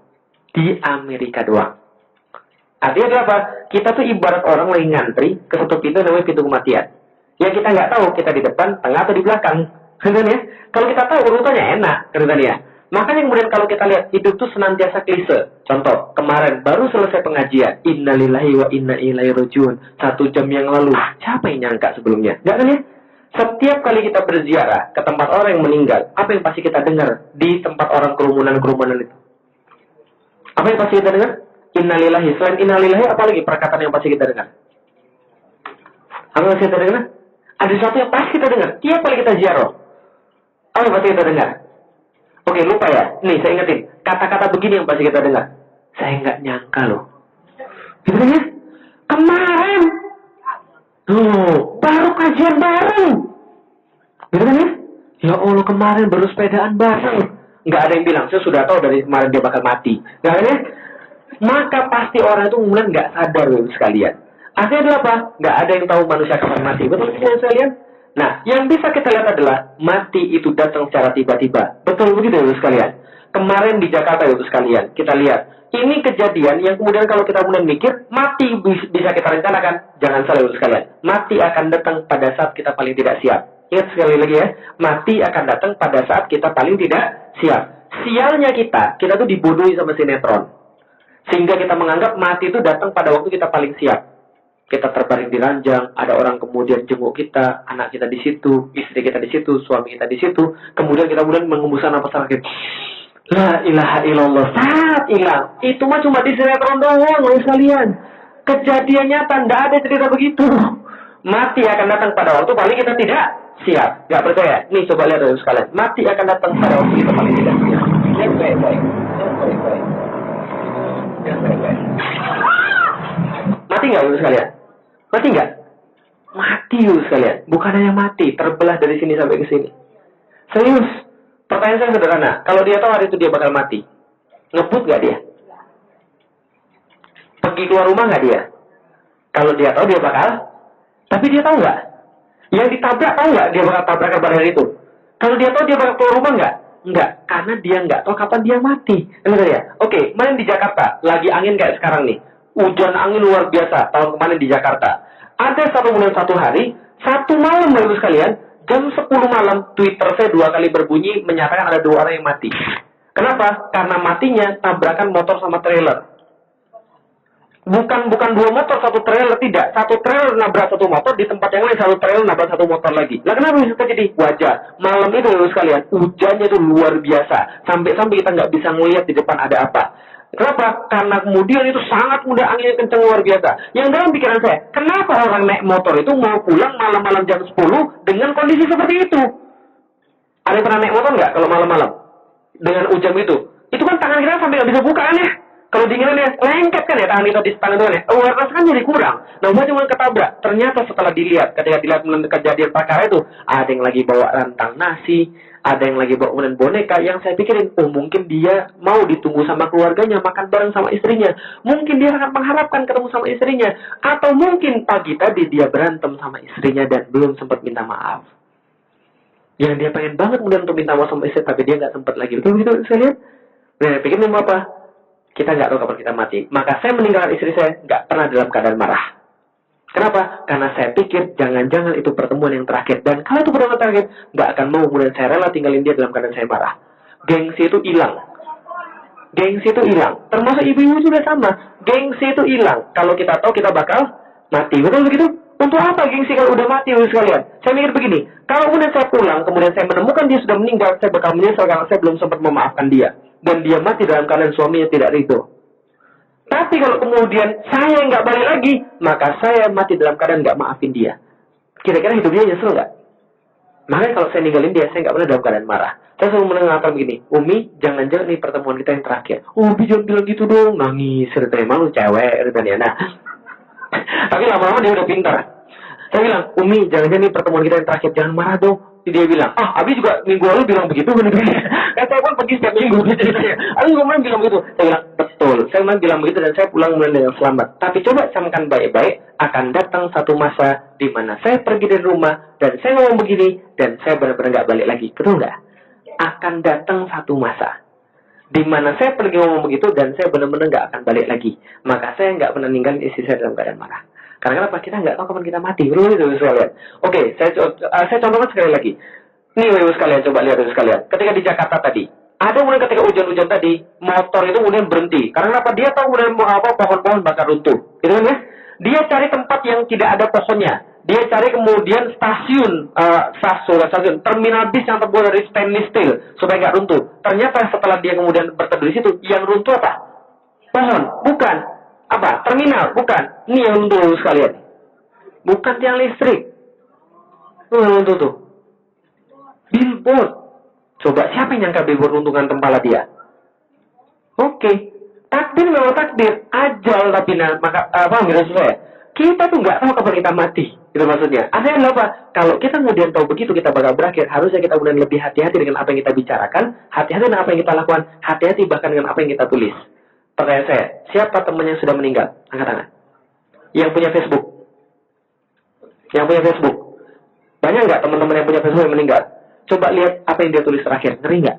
[SPEAKER 3] di Amerika doang. Artinya adalah apa? Kita tuh ibarat orang lagi ngantri ke satu pintu namanya pintu kematian. Yang kita nggak tahu kita di depan, tengah atau di belakang, kan ya? Kalau kita tahu urutannya enak, kan ya? Makanya kemudian kalau kita lihat hidup tuh senantiasa klise. Contoh, kemarin baru selesai pengajian, innalillahi wa inna ilaihi rajiun. 1 jam yang lalu, siapa yang nyangka sebelumnya? Nggak kan ya? Setiap kali kita berziarah ke tempat orang yang meninggal, apa yang pasti kita dengar di tempat orang kerumunan-kerumunan itu? Apa yang pasti kita dengar? Innalillahi. Selain innalillahi, apa lagi perkataan yang pasti kita dengar? Apa yang pasti kita dengar? Ada sesuatu yang pasti kita dengar. Tiap kali kita ziarah. Apa yang pasti kita dengar? Oke, lupa ya. Nih, saya ingetin. Kata-kata begini yang pasti kita dengar. Saya nggak nyangka loh. Gitu kan ya? Kemarin. Tuh, baru kajian bareng. Gitu kan ya? Ya Allah, kemarin baru sepedaan bareng. Nggak ada yang bilang, saya sudah tahu dari kemarin dia bakal mati. Nggak kan ya? Maka pasti orang itu kemudian nggak sadar loh sekalian. Artinya adalah apa? Nggak ada yang tahu manusia kapan mati. Betul tidak sekalian? Nah, yang bisa kita lihat adalah mati itu datang secara tiba-tiba. Betul begitu ya sekalian? Kemarin di Jakarta ya sekalian, kita lihat. Ini kejadian yang kemudian kalau kita kemudian mikir, mati bisa kita rencanakan. Jangan salah ya sekalian. Mati akan datang pada saat kita paling tidak siap. Ingat sekali lagi ya. Mati akan datang pada saat kita paling tidak siap. Sialnya kita tuh dibodohi sama sinetron. Sehingga kita menganggap mati itu datang pada waktu kita paling siap. Kita terbaring di ranjang, ada orang kemudian jenguk kita, anak kita di situ, istri kita di situ, suami kita di situ, kemudian kita menghembuskan napas terakhir. La ilaha illallah, saat hilang. Itu mah cuma di sinetron doang, loh sekalian. Kejadian nyata, tidak ada cerita begitu. Mati akan datang pada waktu paling kita tidak siap. Gak percaya? Nih coba lihat dulu sekalian. Mati akan datang pada waktu kita paling tidak siap. Yang baik-baik. Yang baik-baik. Mati nggak dulu sekalian? Mati nggak? Mati dulu sekalian. Bukan hanya mati, terbelah dari sini sampai ke sini. Serius. Pertanyaan saya sederhana. Kalau dia tahu hari itu dia bakal mati, ngebut nggak dia? Pergi keluar rumah nggak dia? Kalau dia tahu dia bakal, tapi dia tahu nggak? Yang ditabrak tahu nggak dia bakal tabrakan pada hari itu? Kalau dia tahu dia bakal keluar rumah nggak? Enggak, karena dia nggak tahu kapan dia mati. Dengar ya? Oke, main di Jakarta, lagi angin kayak sekarang nih. Hujan angin luar biasa tahun kemarin di Jakarta. Ada satu hari, satu malam baru sekalian, jam 10 malam, Twitter saya 2 kali berbunyi menyatakan ada 2 orang yang mati. Kenapa? Karena matinya tabrakan motor sama trailer. Bukan 2 motor, 1 trailer, tidak. 1 trailer nabrak 1 motor, di tempat yang lain 1 trailer nabrak 1 motor lagi. Lah kenapa bisa terjadi? Wajar. Malam itu baru sekalian, hujannya itu luar biasa. Sampai-sampai kita nggak bisa ngelihat di depan ada apa. Kenapa? Karena kemudian itu sangat mudah anginnya kencang luar biasa. Yang dalam pikiran saya, kenapa orang naik motor itu mau pulang malam-malam jam 10 dengan kondisi seperti itu? Ada yang pernah naik motor nggak kalau malam-malam? Dengan hujan itu? Itu kan tangan kita sampai nggak bisa buka kan ya? Kalau dinginnya lengket kan ya tangan kita di tangan itu ya? Awareness kan jadi kurang. Nah, cuma ketabrak. Ternyata setelah dilihat, ketika dilihat kejadian perkara itu, ada yang lagi bawa rantang nasi, ada yang lagi bawa boneka, yang saya pikirin, oh mungkin dia mau ditunggu sama keluarganya, makan bareng sama istrinya. Mungkin dia sangat mengharapkan ketemu sama istrinya. Atau mungkin pagi tadi dia berantem sama istrinya dan belum sempat minta maaf. Yang dia pengen banget kemudian untuk minta maaf sama istri, tapi dia nggak sempat lagi. Betul begitu saya lihat? Nah, pikir mau apa? Kita nggak tahu kapan kita mati. Maka saya meninggalkan istri saya nggak pernah dalam keadaan marah. Kenapa? Karena saya pikir jangan-jangan itu pertemuan yang terakhir. Dan kalau itu pertemuan terakhir, nggak akan mau kemudian saya rela tinggalin dia dalam keadaan saya marah. Gengsi itu hilang. Gengsi itu hilang. Termasuk ibu-ibu juga sama. Gengsi itu hilang. Kalau kita tahu kita bakal mati. Betul begitu? Untuk apa gengsi kalau udah mati sekalian? Saya mikir begini. Kalau kemudian saya pulang, kemudian saya menemukan dia sudah meninggal, saya bakal menyesal karena saya belum sempat memaafkan dia. Dan dia mati dalam keadaan suaminya tidak ridho. Tapi kalau kemudian saya nggak balik lagi, maka saya mati dalam keadaan nggak maafin dia. Kira-kira hidup dia nyesel nggak? Makanya kalau saya ninggalin dia, saya nggak pernah dalam keadaan marah. Saya selalu mengatakan begini, Umi, jangan-jangan nih pertemuan kita yang terakhir. Umi jangan bilang gitu dong, nangis. Ceritanya emang lu cewek, ceritanya. Nah, tapi lama-lama dia udah pintar. Saya bilang, Umi, jangan-jangan nih pertemuan kita yang terakhir, jangan marah dong. Dia bilang, Abi juga minggu lalu bilang begitu. Saya pun pergi setiap minggu. Abi kemudian bilang begitu. Saya bilang, betul. Saya memang bilang begitu dan saya pulang dengan selamat. Tapi coba camkan baik-baik, akan datang satu masa di mana saya pergi dari rumah dan saya ngomong begini dan saya benar-benar nggak balik lagi. Betul nggak? Akan datang satu masa di mana saya pergi ngomong begitu dan saya benar-benar nggak akan balik lagi. Maka saya nggak pernah ninggalin istri saya dalam keadaan marah. Karena kenapa? Kita nggak tahu kapan kita mati. Betul itu sekalian. Oke, saya contohkan sekali lagi. Nih, ibu sekalian, coba lihat ibu sekalian. Ketika di Jakarta tadi, ada kemudian ketika hujan-hujan tadi, motor itu kemudian berhenti. Karena kenapa? Dia tahu kemudian pohon-pohon bakal runtuh. Gitu kan ya? Dia cari tempat yang tidak ada pohonnya. Dia cari kemudian stasiun terminal bis yang terbuat dari stainless steel supaya nggak runtuh. Ternyata setelah dia kemudian berteduh di situ, yang runtuh apa? Pohon, bukan. Apa? Terminal, bukan. Ini yang runtuh sekalian. Bukan tiang listrik. Itu yang runtuh tuh. Billboard. Coba siapa yang nyangka billboard untungan kepala dia? Oke. Takdir memang takdir. Ajal tapi maka apa maksud saya? Kita tuh nggak tahu kapan kita mati. Itu maksudnya. Artinya adalah apa? Kalau kita kemudian tahu begitu kita bakal berakhir, harusnya kita kemudian lebih hati-hati dengan apa yang kita bicarakan, hati-hati dengan apa yang kita lakukan, hati-hati bahkan dengan apa yang kita tulis. Pertanyaan saya, siapa teman yang sudah meninggal? Angkat tangan. Yang punya Facebook? Yang punya Facebook? Banyak nggak teman-teman yang punya Facebook yang meninggal? Coba lihat apa yang dia tulis terakhir. Ngeri nggak?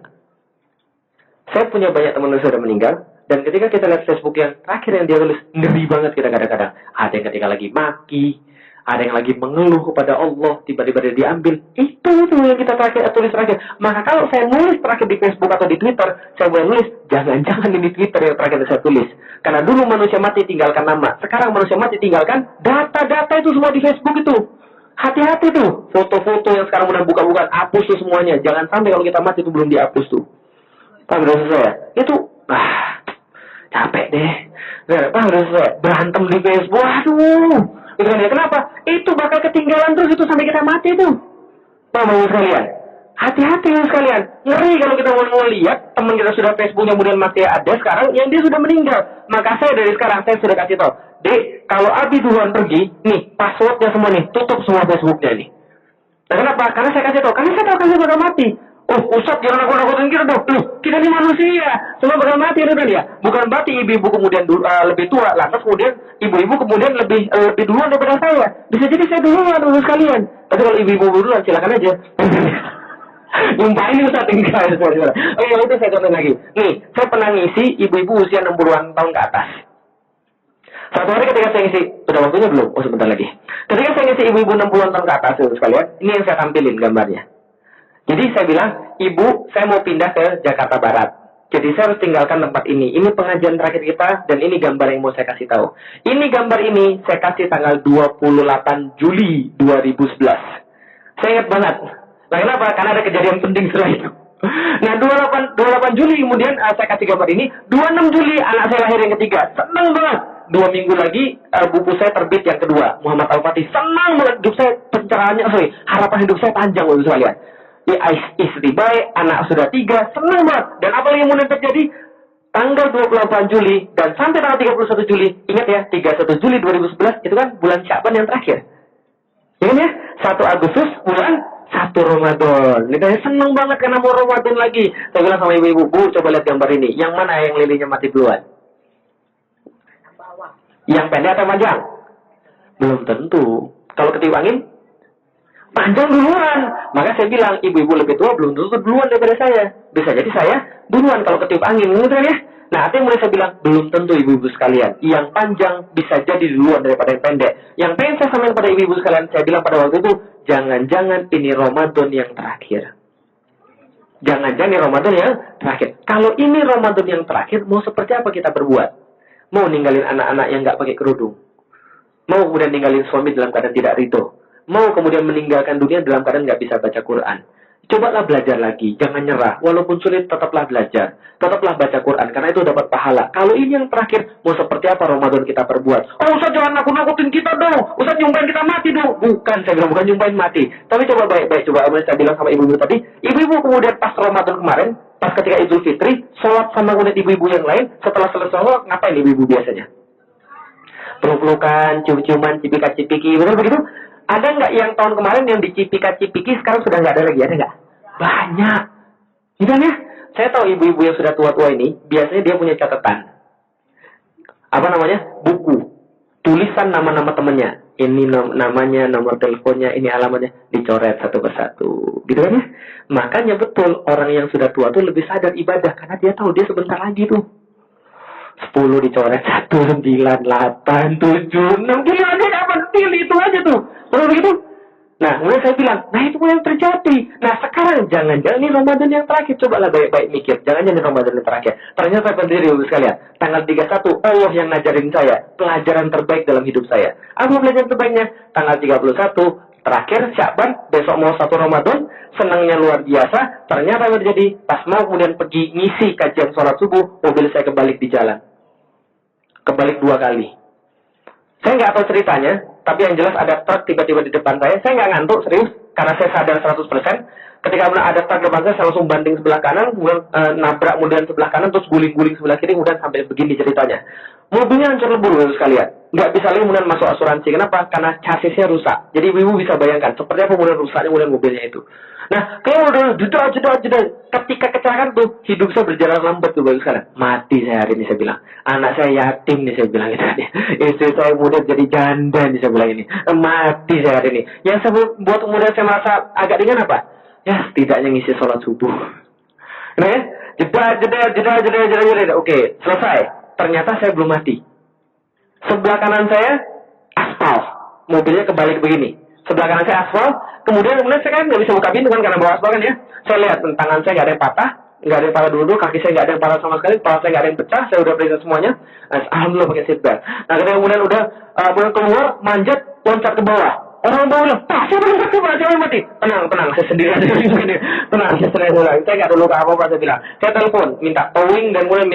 [SPEAKER 3] Saya punya banyak teman yang sudah meninggal. Dan ketika kita lihat Facebook yang terakhir yang dia tulis, ngeri banget kita kadang-kadang. Ada yang ketika lagi maki, ada yang lagi mengeluh kepada Allah, tiba-tiba dia diambil. Itu yang kita tulis terakhir. Maka kalau saya nulis terakhir di Facebook atau di Twitter, saya boleh nulis, jangan-jangan ini Twitter yang terakhir saya tulis. Karena dulu manusia mati tinggalkan nama. Sekarang manusia mati tinggalkan data-data itu semua di Facebook itu. Hati-hati tuh. Foto-foto yang sekarang udah buka-bukaan, hapus tuh semuanya. Jangan sampai kalau kita mati itu belum dihapus tuh. Paham maksud saya? Itu, capek deh. Paham maksud saya? Berantem di Facebook, aduh. Itu kan ya, kenapa? Itu bakal ketinggalan terus itu sampai kita mati tuh. Paham maksud sekalian? Hati-hati sekalian. Ngeri kalau kita mau lihat teman kita sudah Facebooknya kemudian masih ada sekarang yang dia sudah meninggal. Maka saya dari sekarang saya sudah kasih tahu, Dek, kalau Abi duluan pergi, nih passwordnya semua nih, tutup semua Facebooknya nih. Nah, kenapa? Karena saya kasih tahu, karena saya tahu kalian bakal mati. Oh, Ustadz jangan nakut-nakutin kita dong. Loh, kita ini manusia, semua bakal mati kan ya. Bukan berarti ibu-ibu kemudian lebih tua, lantas kemudian ibu-ibu kemudian lebih duluan daripada saya. Bisa jadi saya duluan dulu sekalian. Tapi kalau ibu-ibu duluan silakan aja. Nyumpahin Ustadz enggak. Oh iya, itu saya contohin lagi. Nih, saya pernah ngisi ibu-ibu usia 60-an tahun ke atas. Satu hari ketika saya ngisi, udah waktunya belum? Oh sebentar lagi. Ketika saya ngisi ibu-ibu 60-an tahun ke atas sekalian, ini yang saya tampilin gambarnya. Jadi saya bilang, Ibu, saya mau pindah ke Jakarta Barat. Jadi saya harus tinggalkan tempat ini. Ini pengajian terakhir kita, dan ini gambar yang mau saya kasih tahu. Ini gambar ini, saya kasih tanggal 28 Juli 2011. Saya ingat banget. Nah, kenapa? Karena ada kejadian penting setelah itu. Nah, 28 Juli kemudian saya kasih gambar ini. 26 Juli anak saya lahir yang ketiga. Senang banget. 2 minggu lagi buku saya terbit yang kedua. Muhammad Al-Fatih. Senang banget. Hidup saya pencerahannya, harapan hidup saya panjang untuk saya lihat. Istri baik, anak sudah 3, senang banget. Dan apa yang kemudian terjadi? Tanggal 28 Juli dan sampai tanggal 31 Juli, ingat ya, 31 Juli 2011 itu kan bulan Sya'ban yang terakhir. Ya kan ya? 1 Agustus bulan 1 Ramadan. Ini senang banget karena mau Ramadan lagi. Saya bilang sama ibu-ibu, Bu, coba lihat gambar ini. Yang mana yang lilinnya mati duluan? Yang pendek atau panjang? Belum tentu. Kalau ketiup angin? Panjang duluan. Maka saya bilang, ibu-ibu lebih tua belum tentu duluan daripada saya. Bisa jadi saya duluan kalau ketiup angin. Gitu kan ya? Nah, artinya mulai saya bilang, belum tentu ibu-ibu sekalian. Yang panjang bisa jadi duluan daripada yang pendek. Yang pengen saya sampaikan pada ibu-ibu sekalian, saya bilang pada waktu itu, jangan-jangan ini Ramadan yang terakhir. Jangan-jangan ini Ramadan yang terakhir. Kalau ini Ramadan yang terakhir, mau seperti apa kita berbuat? Mau ninggalin anak-anak yang nggak pakai kerudung? Mau kemudian ninggalin suami dalam keadaan tidak ridho? Mau kemudian meninggalkan dunia dalam keadaan nggak bisa baca Quran? Cobalah belajar lagi, jangan nyerah. Walaupun sulit, tetaplah belajar. Tetaplah baca Quran, karena itu dapat pahala. Kalau ini yang terakhir, mau seperti apa Ramadan kita perbuat? Oh, Ustaz jangan nakut-nakutin kita dong. Ustaz nyumpahin kita mati dong. Bukan, saya bilang bukan nyumpahin mati. Tapi coba baik-baik, coba saya bilang sama ibu-ibu tadi. Ibu-ibu kemudian pas Ramadan kemarin, pas ketika Idul Fitri, sholat sama kemudian ibu-ibu yang lain, setelah selesai sholat, ngapain ibu-ibu biasanya? Peluk-pelukan, cium-ciuman, cipika-cipiki, benar begitu? Ada nggak yang tahun kemarin yang dicipika-cipiki sekarang sudah nggak ada lagi? Ada nggak? Banyak. Gitu ya? Saya tahu ibu-ibu yang sudah tua-tua ini, biasanya dia punya catatan. Apa namanya? Buku. Tulisan nama-nama temannya. Ini namanya, nomor teleponnya, ini alamatnya. Dicoret satu persatu. Gitu kan ya? Makanya betul, orang yang sudah tua tuh lebih sadar ibadah. Karena dia tahu dia sebentar lagi tuh. 10 dicoret, 1, 9, 8, 7, 6, gila aja kapan pilih itu aja tuh. Betul begitu? Nah, kemudian saya bilang, nah itu yang terjadi. Nah, sekarang jangan-jangan ini Ramadan yang terakhir. Cobalah baik-baik mikir. Jangan-jangan ini Ramadan yang terakhir. Ternyata saya sendiri, ibu sekalian. Tanggal 31, Allah yang ngajarin saya. Pelajaran terbaik dalam hidup saya. Apa pelajaran terbaiknya? Tanggal 31, terakhir, Sya'ban, besok mau 1 Ramadan. Senangnya luar biasa. Ternyata yang terjadi, pas mau kemudian pergi ngisi kajian sholat subuh, mobil saya kebalik di jalan. Kebalik 2 kali. Saya nggak tahu ceritanya, tapi yang jelas ada truk tiba-tiba di depan saya nggak ngantuk, serius. karena saya sadar 100%. Ketika ada truk depan saya langsung banding sebelah kanan, kemudian nabrak kemudian sebelah kanan, terus guling-guling sebelah kiri, kemudian sampai begini ceritanya. Mobilnya hancur lebur sekalian. Nggak bisa lagi kemudian masuk asuransi. Kenapa? Karena chassisnya rusak. Jadi ibu bisa bayangkan seperti apa kemudian rusaknya kemudian mobilnya itu. Nah, kalau udah jeda. Ketika kecelakaan tuh, hidup saya berjalan lambat tuh bagus sekalian. Mati saya hari ini saya bilang. Anak saya yatim nih saya bilang itu. Istri saya kemudian jadi janda nih saya bilang ini. Mati saya hari ini. Yang saya buat kemudian saya merasa agak ringan apa? Ya, setidaknya ngisi sholat subuh. Nah, ya, jeda. Oke, selesai. Ternyata saya belum mati. Sebelah kanan saya aspal, mobilnya kebalik begini. Sebelah kanan saya aspal, kemudian saya kan nggak bisa buka pintu kan karena bawa aspal kan ya. Saya lihat tangan saya nggak ada yang patah, nggak ada yang patah dulu, kaki saya nggak ada yang patah sama sekali, kepala saya nggak ada yang pecah, saya udah periksa semuanya. Alhamdulillah pakai seatbelt. Nah, kemudian udah keluar, manjat, loncat ke bawah. Orang bawah bilang, Pak, siapa yang mati? Siapa yang mati? Tenang, saya sendiri aja. Tenang, saya sendiri aja. Saya nggak ada luka apa-apa, saya bilang. Saya telepon, minta towing, dan kemudian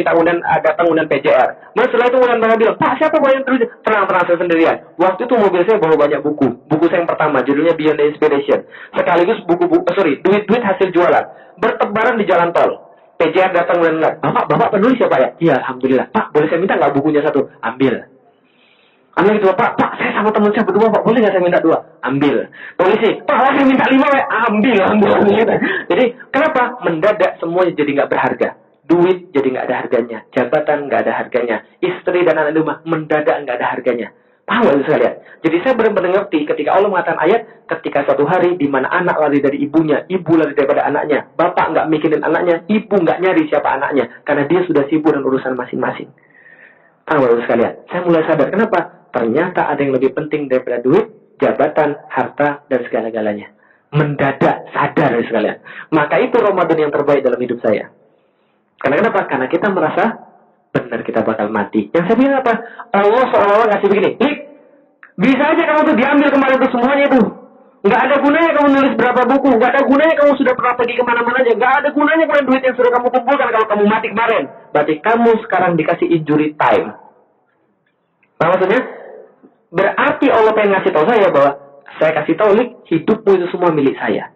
[SPEAKER 3] datang kemudian PJR. Kemudian setelah itu kemudian mereka bilang, Pak, siapa yang terus? Tenang, saya sendirian. Waktu itu mobil saya bawa banyak buku. Buku saya yang pertama, judulnya Beyond the Inspiration. Sekaligus duit hasil jualan. Bertebaran di jalan tol. PJR datang dan bilang, Bapak penulis ya Pak ya? Iya, Alhamdulillah. Pak, boleh saya minta nggak bukunya satu? Ambil. Ambil gitu, Pak, saya sama teman saya berdua, Pak, boleh nggak saya minta 2? Ambil. Polisi, Pak, saya minta 5, Pak. Ambil. Jadi, kenapa? Mendadak semuanya jadi nggak berharga. Duit jadi nggak ada harganya. Jabatan nggak ada harganya. Istri dan anak di rumah mendadak nggak ada harganya. Paham nggak sekalian? Jadi saya benar-benar ngerti ketika Allah mengatakan ayat, ketika suatu hari di mana anak lari dari ibunya, ibu lari daripada anaknya, bapak nggak mikirin anaknya, ibu nggak nyari siapa anaknya, karena dia sudah sibuk dengan urusan masing-masing. Paham nggak sekalian? Saya mulai sadar, kenapa? Ternyata ada yang lebih penting daripada duit, jabatan, harta, dan segala-galanya. Mendadak sadar sekalian. Maka itu Ramadan yang terbaik dalam hidup saya. Karena kenapa? Karena kita merasa benar kita bakal mati. Yang saya bilang apa? Allah seolah-olah ngasih begini. Bisa aja kamu tuh diambil kemarin tuh semuanya itu. Nggak ada gunanya kamu nulis berapa buku. Nggak ada gunanya kamu sudah pernah pergi kemana-mana aja. Nggak ada gunanya kemarin duit yang sudah kamu kumpulkan kalau kamu mati kemarin. Berarti kamu sekarang dikasih injury time. Nah, maksudnya? Berarti Allah pengen ngasih tahu saya bahwa saya kasih tahu, hidupmu itu semua milik saya.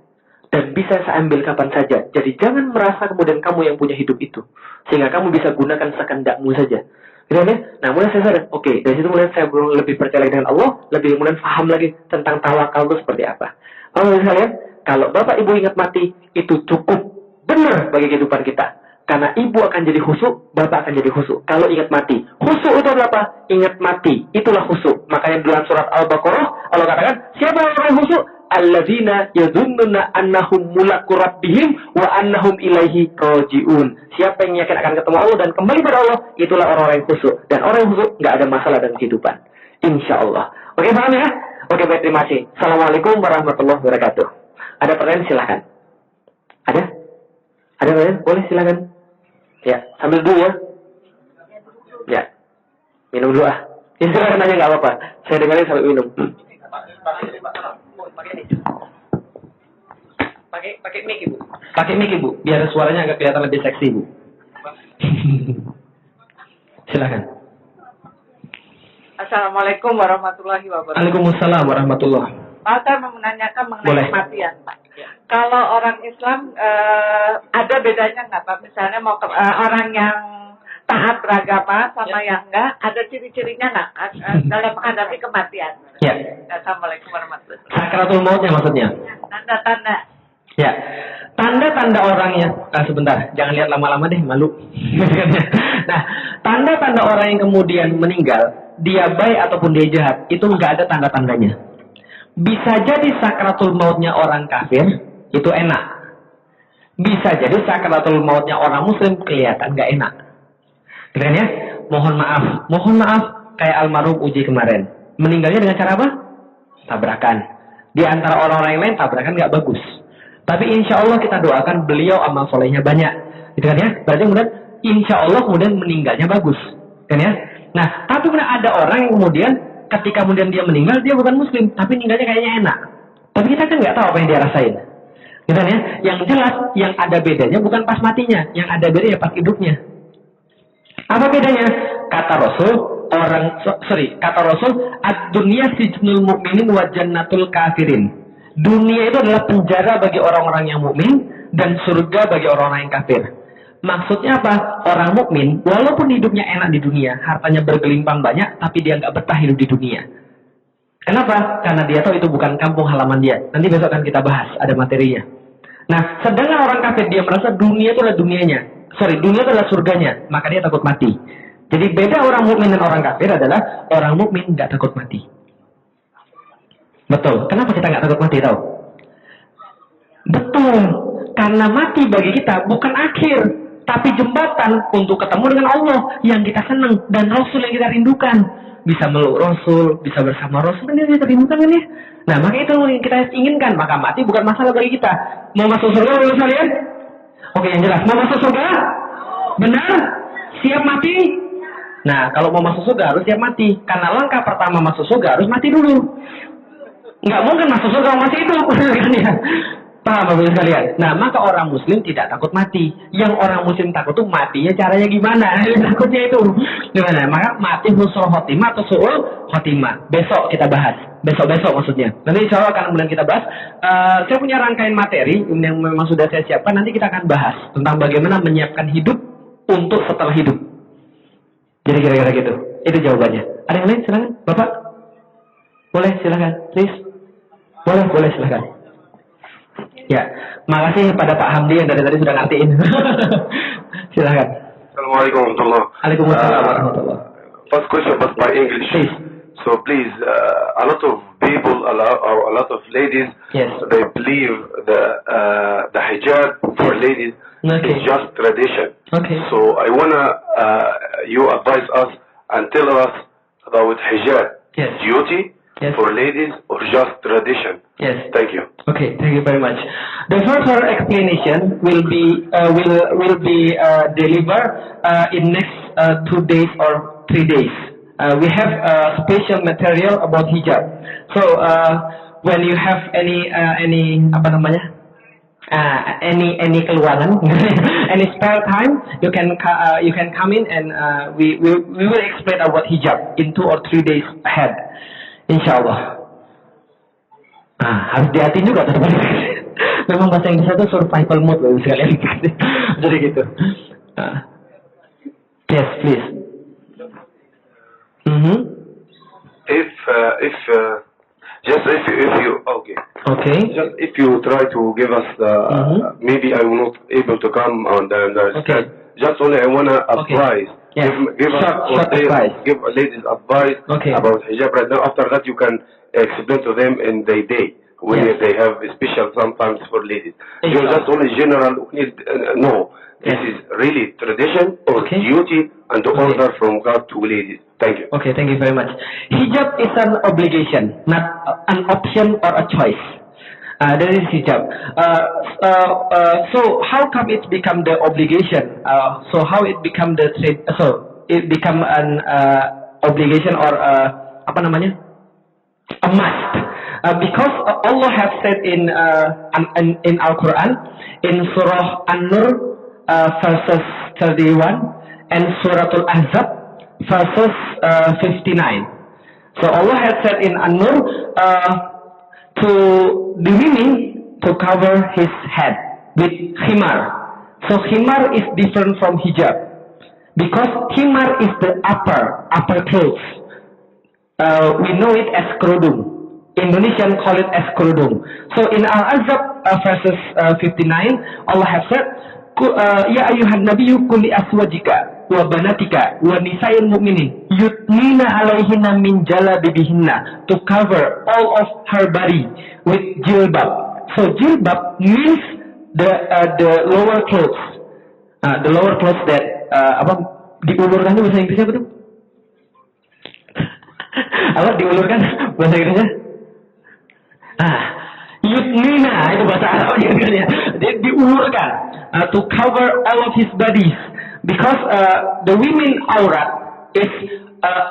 [SPEAKER 3] Dan bisa saya ambil kapan saja. Jadi jangan merasa kemudian kamu yang punya hidup itu. Sehingga kamu bisa gunakan sekendakmu saja. Gitu ya? Nah, mulai saya sadar, oke, dari situ mulai saya lebih percaya dengan Allah, lebih kemudian paham lagi tentang tawakal itu seperti apa. Kalau misalnya, kalau Bapak Ibu ingat mati, itu cukup benar bagi kehidupan kita. Karena ibu akan jadi khusyuk, bapak akan jadi khusyuk. Kalau ingat mati. Khusyuk itu adalah apa? Ingat mati. Itulah khusyuk. Makanya dalam surat Al-Baqarah, Allah katakan, siapa yang khusyuk? Alladzina yadhunnuna annahum mulaku rabbihim wa annahum ilaihi raji'un. Siapa yang yakin akan ketemu Allah dan kembali pada Allah, itulah orang-orang yang khusyuk. Dan orang yang khusyuk nggak ada masalah dalam kehidupan. Insya Allah. Oke, paham ya? Oke, baik, terima kasih. Assalamualaikum warahmatullahi wabarakatuh. Ada pertanyaan silahkan. Ada? Ada pertanyaan? Boleh silakan. Ya, sambil dulu ya. Ya, minum dulu ah. Ya, silakan nanya nggak apa-apa. Saya dengarin sambil minum. Pakai mic ibu. Pakai mic ibu, biar suaranya agak kelihatan lebih seksi ibu. Silakan.
[SPEAKER 4] Assalamualaikum warahmatullahi wabarakatuh.
[SPEAKER 3] Waalaikumsalam warahmatullahi.
[SPEAKER 4] Pak, saya mau menanyakan mengenai kematian, Pak. Kalau orang Islam ada bedanya nggak, Pak? Misalnya mau orang yang taat beragama sama yang enggak, ada ciri-cirinya nggak dalam menghadapi kematian?
[SPEAKER 3] Ya.
[SPEAKER 4] Assalamualaikum warahmatullahi wabarakatuh.
[SPEAKER 3] Sakaratul mautnya maksudnya.
[SPEAKER 4] Tanda-tanda.
[SPEAKER 3] Ya. Tanda-tanda orangnya. Sebentar, jangan lihat lama-lama deh, malu. Nah, tanda-tanda orang yang kemudian meninggal, dia baik ataupun dia jahat, itu nggak ada tanda-tandanya. Bisa jadi sakaratul mautnya orang kafir, itu enak. Bisa jadi sakaratul mautnya orang muslim kelihatan nggak enak. Keren ya? Mohon maaf, kayak almarhum Uji kemarin. Meninggalnya dengan cara apa? Tabrakan. Di antara orang-orang yang lain, tabrakan nggak bagus. Tapi insya Allah kita doakan beliau amal solehnya banyak. Gitu kan ya? Berarti kemudian insya Allah kemudian meninggalnya bagus. Kan ya? Nah, tapi kemudian ada orang yang kemudian ketika kemudian dia meninggal, dia bukan muslim, tapi meninggalnya kayaknya enak. Tapi kita kan nggak tahu apa yang dia rasain. Gitu kan ya? Yang jelas, yang ada bedanya bukan pas matinya. Yang ada bedanya pas hidupnya. Apa bedanya? Kata Rasul, kata Rasul, ad-dunya sijnul mu'minin wa jannatul kafirin. Dunia itu adalah penjara bagi orang-orang yang mukmin dan surga bagi orang-orang yang kafir. Maksudnya apa? Orang mukmin walaupun hidupnya enak di dunia, hartanya bergelimpang banyak, tapi dia nggak betah hidup di dunia. Kenapa? Karena dia tahu itu bukan kampung halaman dia. Nanti besok akan kita bahas, ada materinya. Nah, sedangkan orang kafir dia merasa dunia itu adalah dunianya. Dunia itu adalah surganya, maka dia takut mati. Jadi beda orang mukmin dan orang kafir adalah orang mukmin nggak takut mati. Betul. Kenapa kita nggak takut mati tahu? Betul. Karena mati bagi kita bukan akhir, tapi jembatan untuk ketemu dengan Allah yang kita senang dan Rasul yang kita rindukan. Bisa meluk Rasul, bisa bersama Rasul, kan yang kita rindukan kan ya? Nah, maka itu yang kita inginkan. Maka mati bukan masalah bagi kita. Mau masuk surga, mau kalian? Oke, yang jelas. Mau masuk surga? Benar? Siap mati? Nah, kalau mau masuk surga harus siap mati. Karena langkah pertama masuk surga harus mati dulu. Nggak mungkin masuk surga masih hidup. Paham Bapak sekalian? Nah, maka orang muslim tidak takut mati. Yang orang muslim takut tuh matinya caranya gimana? Takutnya itu. Gimana? Maka mati husnul khotimah atau su'ul khotimah. Besok kita bahas. Besok-besok maksudnya. Nanti insya Allah akan kemudian kita bahas. Saya punya rangkaian materi yang memang sudah saya siapkan. Nanti kita akan bahas tentang bagaimana menyiapkan hidup untuk setelah hidup. Jadi kira-kira gitu. Itu jawabannya. Ada yang lain? Silakan. Bapak? Boleh, silakan. Please. Boleh, silakan. Ya, makasih pada Pak Hamdi yang dari tadi sudah ngertiin. Silakan.
[SPEAKER 5] Assalamualaikum warahmatullahi wabarakatuh.
[SPEAKER 3] Waalaikumsalam warahmatullahi.
[SPEAKER 5] First question was by English.
[SPEAKER 3] Please.
[SPEAKER 5] So please, a lot of people, a lot of ladies,
[SPEAKER 3] Yes.
[SPEAKER 5] they believe the hijab for ladies
[SPEAKER 3] Okay.
[SPEAKER 5] is just tradition.
[SPEAKER 3] Okay.
[SPEAKER 5] So I wanna you advise us and tell us about hijab.
[SPEAKER 3] Yes.
[SPEAKER 5] Duty
[SPEAKER 3] Yes.
[SPEAKER 5] for ladies or just tradition?
[SPEAKER 3] Yes.
[SPEAKER 5] Thank you.
[SPEAKER 3] Okay, thank you very much. The further explanation will be delivered in next 2 days or 3 days. We have special material about hijab. So when you have any apa namanya? Any keluangan, any spare time, you can come in and we will explain about hijab in 2 or 3 days ahead, insyaallah. Harus dihatiin juga teman. Memang bahasa Inggris itu survival mode loh sekalian. Jadi gitu. Yes, please.
[SPEAKER 5] If you
[SPEAKER 3] Okay.
[SPEAKER 5] just if you try to give us the maybe I will not able to come on the understand. Just only I wanna advise.
[SPEAKER 3] Yes.
[SPEAKER 5] Give us
[SPEAKER 3] Short advice.
[SPEAKER 5] give ladies advice
[SPEAKER 3] Okay.
[SPEAKER 5] about hijab right now. After that, you can explain to them in their day when
[SPEAKER 3] Yes.
[SPEAKER 5] they have a special sometimes for ladies.
[SPEAKER 3] Yes.
[SPEAKER 5] You're just only general. No, this
[SPEAKER 3] Yes.
[SPEAKER 5] is really tradition or
[SPEAKER 3] Okay.
[SPEAKER 5] duty and the
[SPEAKER 3] Okay.
[SPEAKER 5] order from God to ladies. Thank you.
[SPEAKER 3] Okay, thank you very much. Hijab is an obligation, not an option or a choice. That is hijab. So how come it become the obligation? So how it become the it become an obligation or apa namanya? A must. Because Allah has said in Al-Quran in Surah An-Nur verses 31 and Suratul Ahzab verses 59. So Allah has said in An-Nur to the women to cover his head with khimar. So khimar is different from hijab because khimar is the upper clothes. We know it as kerudung. Indonesian call it as kerudung. So in Al-Ahzab verses 59, Allah has said, Ya ayuhan nabiyyu kulli aswajika wa banatika wa nisa'il mu'minin yutnina alaihinna min jalabibihinna, to cover all of her body with jilbab. So jilbab means the lower clothes. The lower clothes that diulurkan itu bahasa Inggrisnya apa tuh? Apa diulurkan bahasa Inggrisnya? Yutnina itu bahasa Arabnya kan ya. Diulurkan to cover all of his bodies because the women aurat is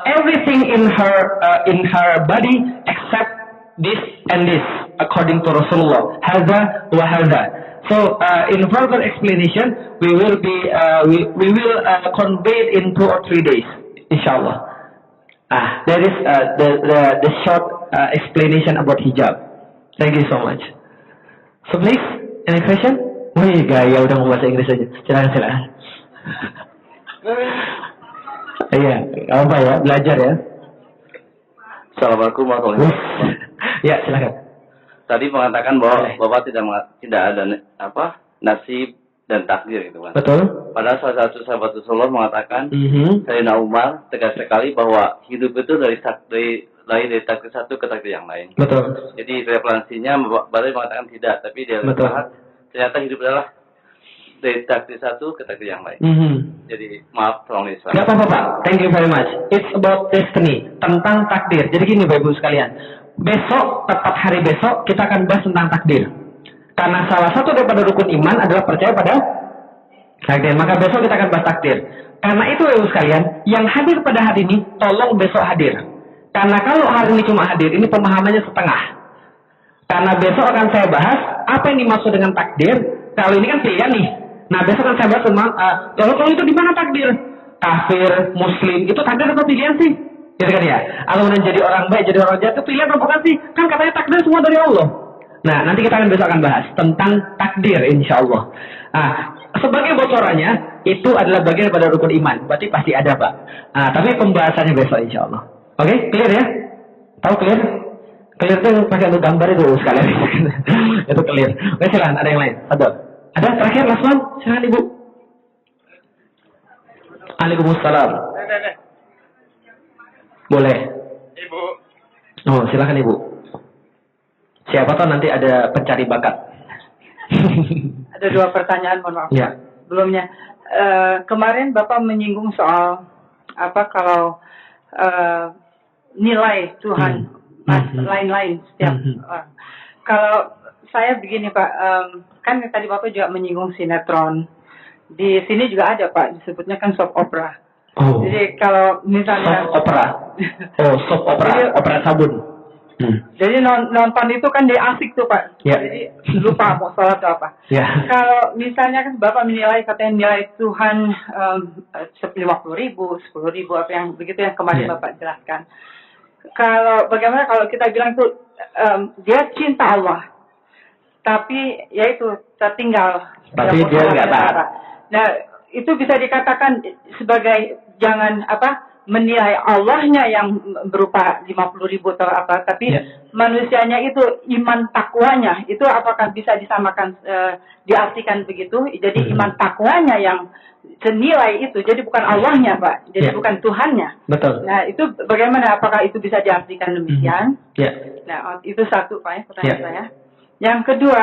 [SPEAKER 3] everything in her body except this and this according to Rasulullah. Hadza wa hadza. So in further explanation we will convey it in 2 or 3 days, inshallah. That is the short explanation about hijab.
[SPEAKER 6] Thank you so much. So please, any question? Wih, gaya udah mau bahasa Inggris aja. Silakan. Iya, apa ya? Belajar ya.
[SPEAKER 7] Assalamualaikum warahmatullahi wabarakatuh.
[SPEAKER 6] Ya, silakan.
[SPEAKER 7] Tadi mengatakan bahwa Bapak tidak ada nasib dan takdir gitu kan.
[SPEAKER 6] Betul.
[SPEAKER 7] Padahal salah satu sahabat Rasulullah mengatakan, Sayyidina Umar tegas sekali bahwa hidup itu dari takdir satu ke takdir yang lain.
[SPEAKER 6] Betul.
[SPEAKER 7] Jadi referensinya Bapak mengatakan tidak, tapi dia lihat ternyata hidup adalah dari takdir satu ke takdir yang lain. Jadi maaf, tolong Islam.
[SPEAKER 6] Gak apa-apa Pak, thank you very much. It's about destiny, tentang takdir. Jadi gini Bapak Ibu sekalian, besok, tepat hari besok, kita akan bahas tentang takdir. Karena salah satu daripada rukun iman adalah percaya pada takdir. Maka besok kita akan bahas takdir. Karena itu Bapak Ibu sekalian, yang hadir pada hari ini, tolong besok hadir. Karena kalau hari ini cuma hadir, ini pemahamannya setengah. Karena besok akan saya bahas, apa yang dimaksud dengan takdir. Kalau ini kan pilihan nih. Nah besok kan saya bahas tentang, kalau itu di mana takdir? Kafir, muslim, itu takdir atau pilihan sih? Gitu kan ya? Atau jadi orang baik, jadi orang jahat, itu pilihan atau bukan sih? Kan katanya takdir semua dari Allah. Nah, nanti kita akan besok akan bahas tentang takdir, insya Allah. Nah, sebagai bocorannya, itu adalah bagian pada rukun iman. Berarti pasti ada, Pak. Nah, tapi pembahasannya besok, insya Allah. Oke, clear ya? Tahu clear? Clear itu pakai untuk gambar itu sekalian. Itu clear. Oke, silakan. Ada yang lain? Ada terakhir, last one? Silakan, Ibu. Waalaikumsalam. Boleh.
[SPEAKER 8] Ibu.
[SPEAKER 6] Oh, silakan Ibu. Siapa tahu nanti ada pencari bakat.
[SPEAKER 4] Ada 2 pertanyaan, mohon maaf.
[SPEAKER 6] Ya.
[SPEAKER 4] Sebelumnya, kemarin Bapak menyinggung soal kalau nilai Tuhan lain-lain setiap orang. Kalau saya begini Pak, kan tadi Bapak juga menyinggung sinetron. Di sini juga ada Pak, disebutnya kan soap opera.
[SPEAKER 6] Oh.
[SPEAKER 4] Jadi kalau misalnya
[SPEAKER 6] soap opera. Oh, soap opera, opera sabun.
[SPEAKER 4] Jadi nonton itu kan dia asik tuh Pak.
[SPEAKER 6] Ya.
[SPEAKER 4] Jadi lupa mau sholat atau apa.
[SPEAKER 6] Ya.
[SPEAKER 4] Kalau misalnya kan Bapak menilai katanya nilai Tuhan 50.000, 10.000 apa yang begitu yang kemarin Bapak jelaskan. Kalau bagaimana kalau kita bilang tuh dia cinta Allah, tapi yaitu tertinggal.
[SPEAKER 6] Tapi dia nggak taat.
[SPEAKER 4] Nah itu bisa dikatakan sebagai jangan menilai Allahnya yang berupa 50.000 atau apa, tapi manusianya itu iman takwanya itu apakah bisa disamakan diartikan begitu? Jadi iman takwanya yang senilai itu, jadi bukan Allahnya Pak, jadi bukan Tuhannya.
[SPEAKER 6] Betul.
[SPEAKER 4] Nah itu bagaimana? Apakah itu bisa diartikan demikian? Nah itu satu Pak ya pertanyaan saya. Yang kedua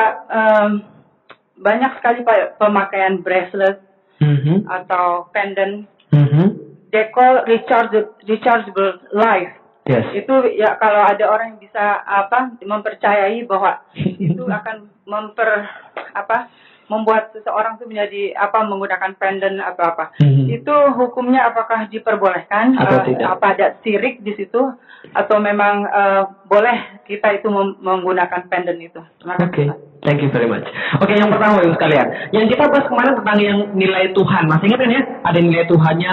[SPEAKER 4] banyak sekali Pak pemakaian bracelet atau pendant. They call rechargeable life.
[SPEAKER 6] Yes.
[SPEAKER 4] Itu ya kalau ada orang yang bisa mempercayai bahwa itu akan membuat seseorang itu menjadi menggunakan pendant atau apa. Itu hukumnya apakah diperbolehkan
[SPEAKER 6] atau tidak?
[SPEAKER 4] Apa ada sirik di situ atau memang boleh kita itu menggunakan pendant itu?
[SPEAKER 6] Oke. Thank you very much. Oke, yang pertama Ibu sekalian, yang kita bahas kemarin tentang yang nilai Tuhan. Masih ingat kan ya? Ada yang nilai Tuhannya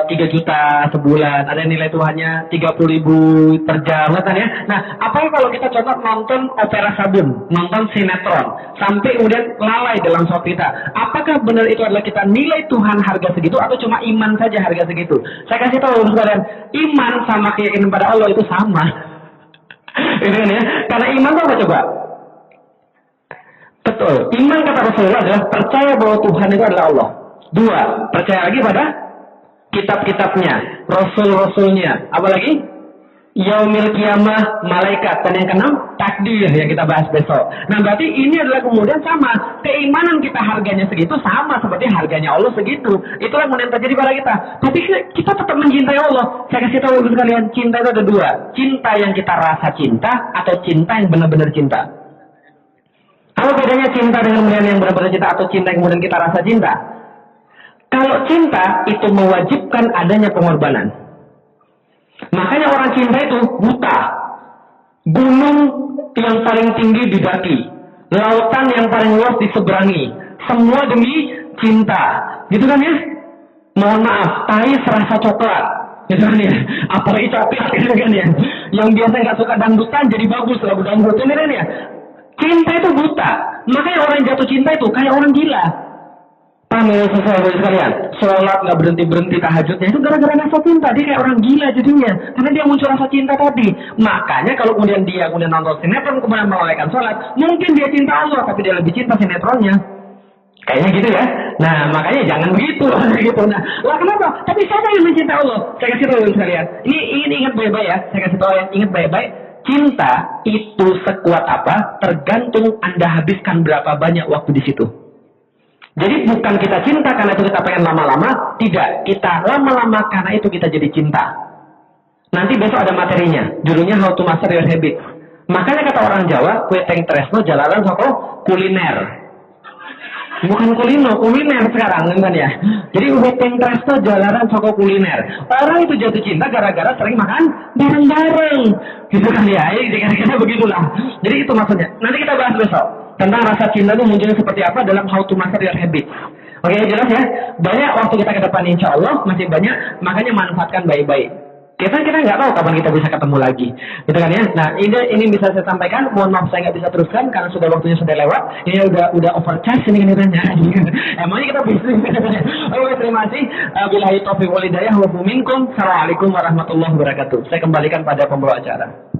[SPEAKER 6] 3 juta sebulan, ada yang nilai Tuhannya 30.000 per jam, kan ya? Nah, apalagi kalau kita coba nonton opera sabun, nonton sinetron, sampai kemudian lalai dalam sholat kita. Apakah benar itu adalah kita nilai Tuhan harga segitu atau cuma iman saja harga segitu? Saya kasih tahu Ibu sekalian, iman sama keyakinan pada Allah itu sama. Itu kan ya? Karena iman itu apa coba? Betul. Iman kata Rasulullah adalah percaya bahwa Tuhan itu adalah Allah. 2, percaya lagi pada kitab-kitabnya, rasul-rasulnya. Apalagi? Yaumil kiamah, malaikat. Dan yang keenam, takdir yang kita bahas besok. Nah berarti ini adalah kemudian sama. Keimanan kita harganya segitu sama seperti harganya Allah segitu. Itulah kemudian terjadi pada kita. Tapi kita tetap mencintai Allah. Saya kasih tahu Ibu sekalian, cinta itu ada 2. Cinta yang kita rasa cinta atau cinta yang benar-benar cinta. Apa bedanya cinta dengan yang benar-benar cinta atau cinta yang kemudian kita rasa cinta? Kalau cinta itu mewajibkan adanya pengorbanan. Makanya orang cinta itu buta. Gunung yang paling tinggi didaki, lautan yang paling luas diseberangi. Semua demi cinta. Gitu kan ya? Mohon maaf, tai serasa coklat. gitu kan ya. Apalagi copet gitu kan ya. Yang biasa nggak suka dangdutan jadi bagus lagu dangdut ini kan ya. Cinta itu buta. Makanya orang yang jatuh cinta itu kayak orang gila. Paham ya saudara sekalian? Sholat nggak berhenti tahajudnya itu gara-gara rasa cinta. Dia kayak orang gila jadinya. Karena dia muncul rasa cinta tadi. Makanya kalau kemudian dia nonton sinetron kemudian melalaikan sholat, mungkin dia cinta Allah tapi dia lebih cinta sinetronnya. Kayaknya gitu ya. Nah makanya jangan begitu gitu. Nah lah kenapa? Tapi siapa yang mencinta Allah? Saya kasih tahu sekalian. Ini ingat baik-baik ya. Saya kasih tahu ingat baik-baik. Cinta itu sekuat apa? Tergantung Anda habiskan berapa banyak waktu di situ. Jadi bukan kita cinta karena itu kita pengen lama-lama, tidak. Kita lama-lama karena itu kita jadi cinta. Nanti besok ada materinya, judulnya How to Master Your Habit. Makanya kata orang Jawa, kue teng tresno jalanan soko kuliner. Bukan kuliner sekarang kan ya. Jadi kue teng tresno jalanan soko kuliner. Orang itu jatuh cinta gara-gara sering makan bareng-bareng. Gitu kan ya, kira-kira begitulah. Jadi itu maksudnya. Nanti kita bahas besok tentang rasa cinta itu munculnya seperti apa dalam How to Master Your Habit. Oke, jelas ya? Banyak waktu kita ke depan insya Allah, masih banyak, makanya manfaatkan baik-baik. Kita nggak tahu kapan kita bisa ketemu lagi, gitu kan ya? Nah, ini bisa saya sampaikan. Mohon maaf saya nggak bisa teruskan karena sudah waktunya sudah lewat. Ini udah overcharge ini kan katanya. Emangnya kita bisnis. Oke, terima kasih. Billahi taufiq wal hidayah wa minkum. Assalamualaikum warahmatullahi wabarakatuh. Saya kembalikan pada pembawa acara.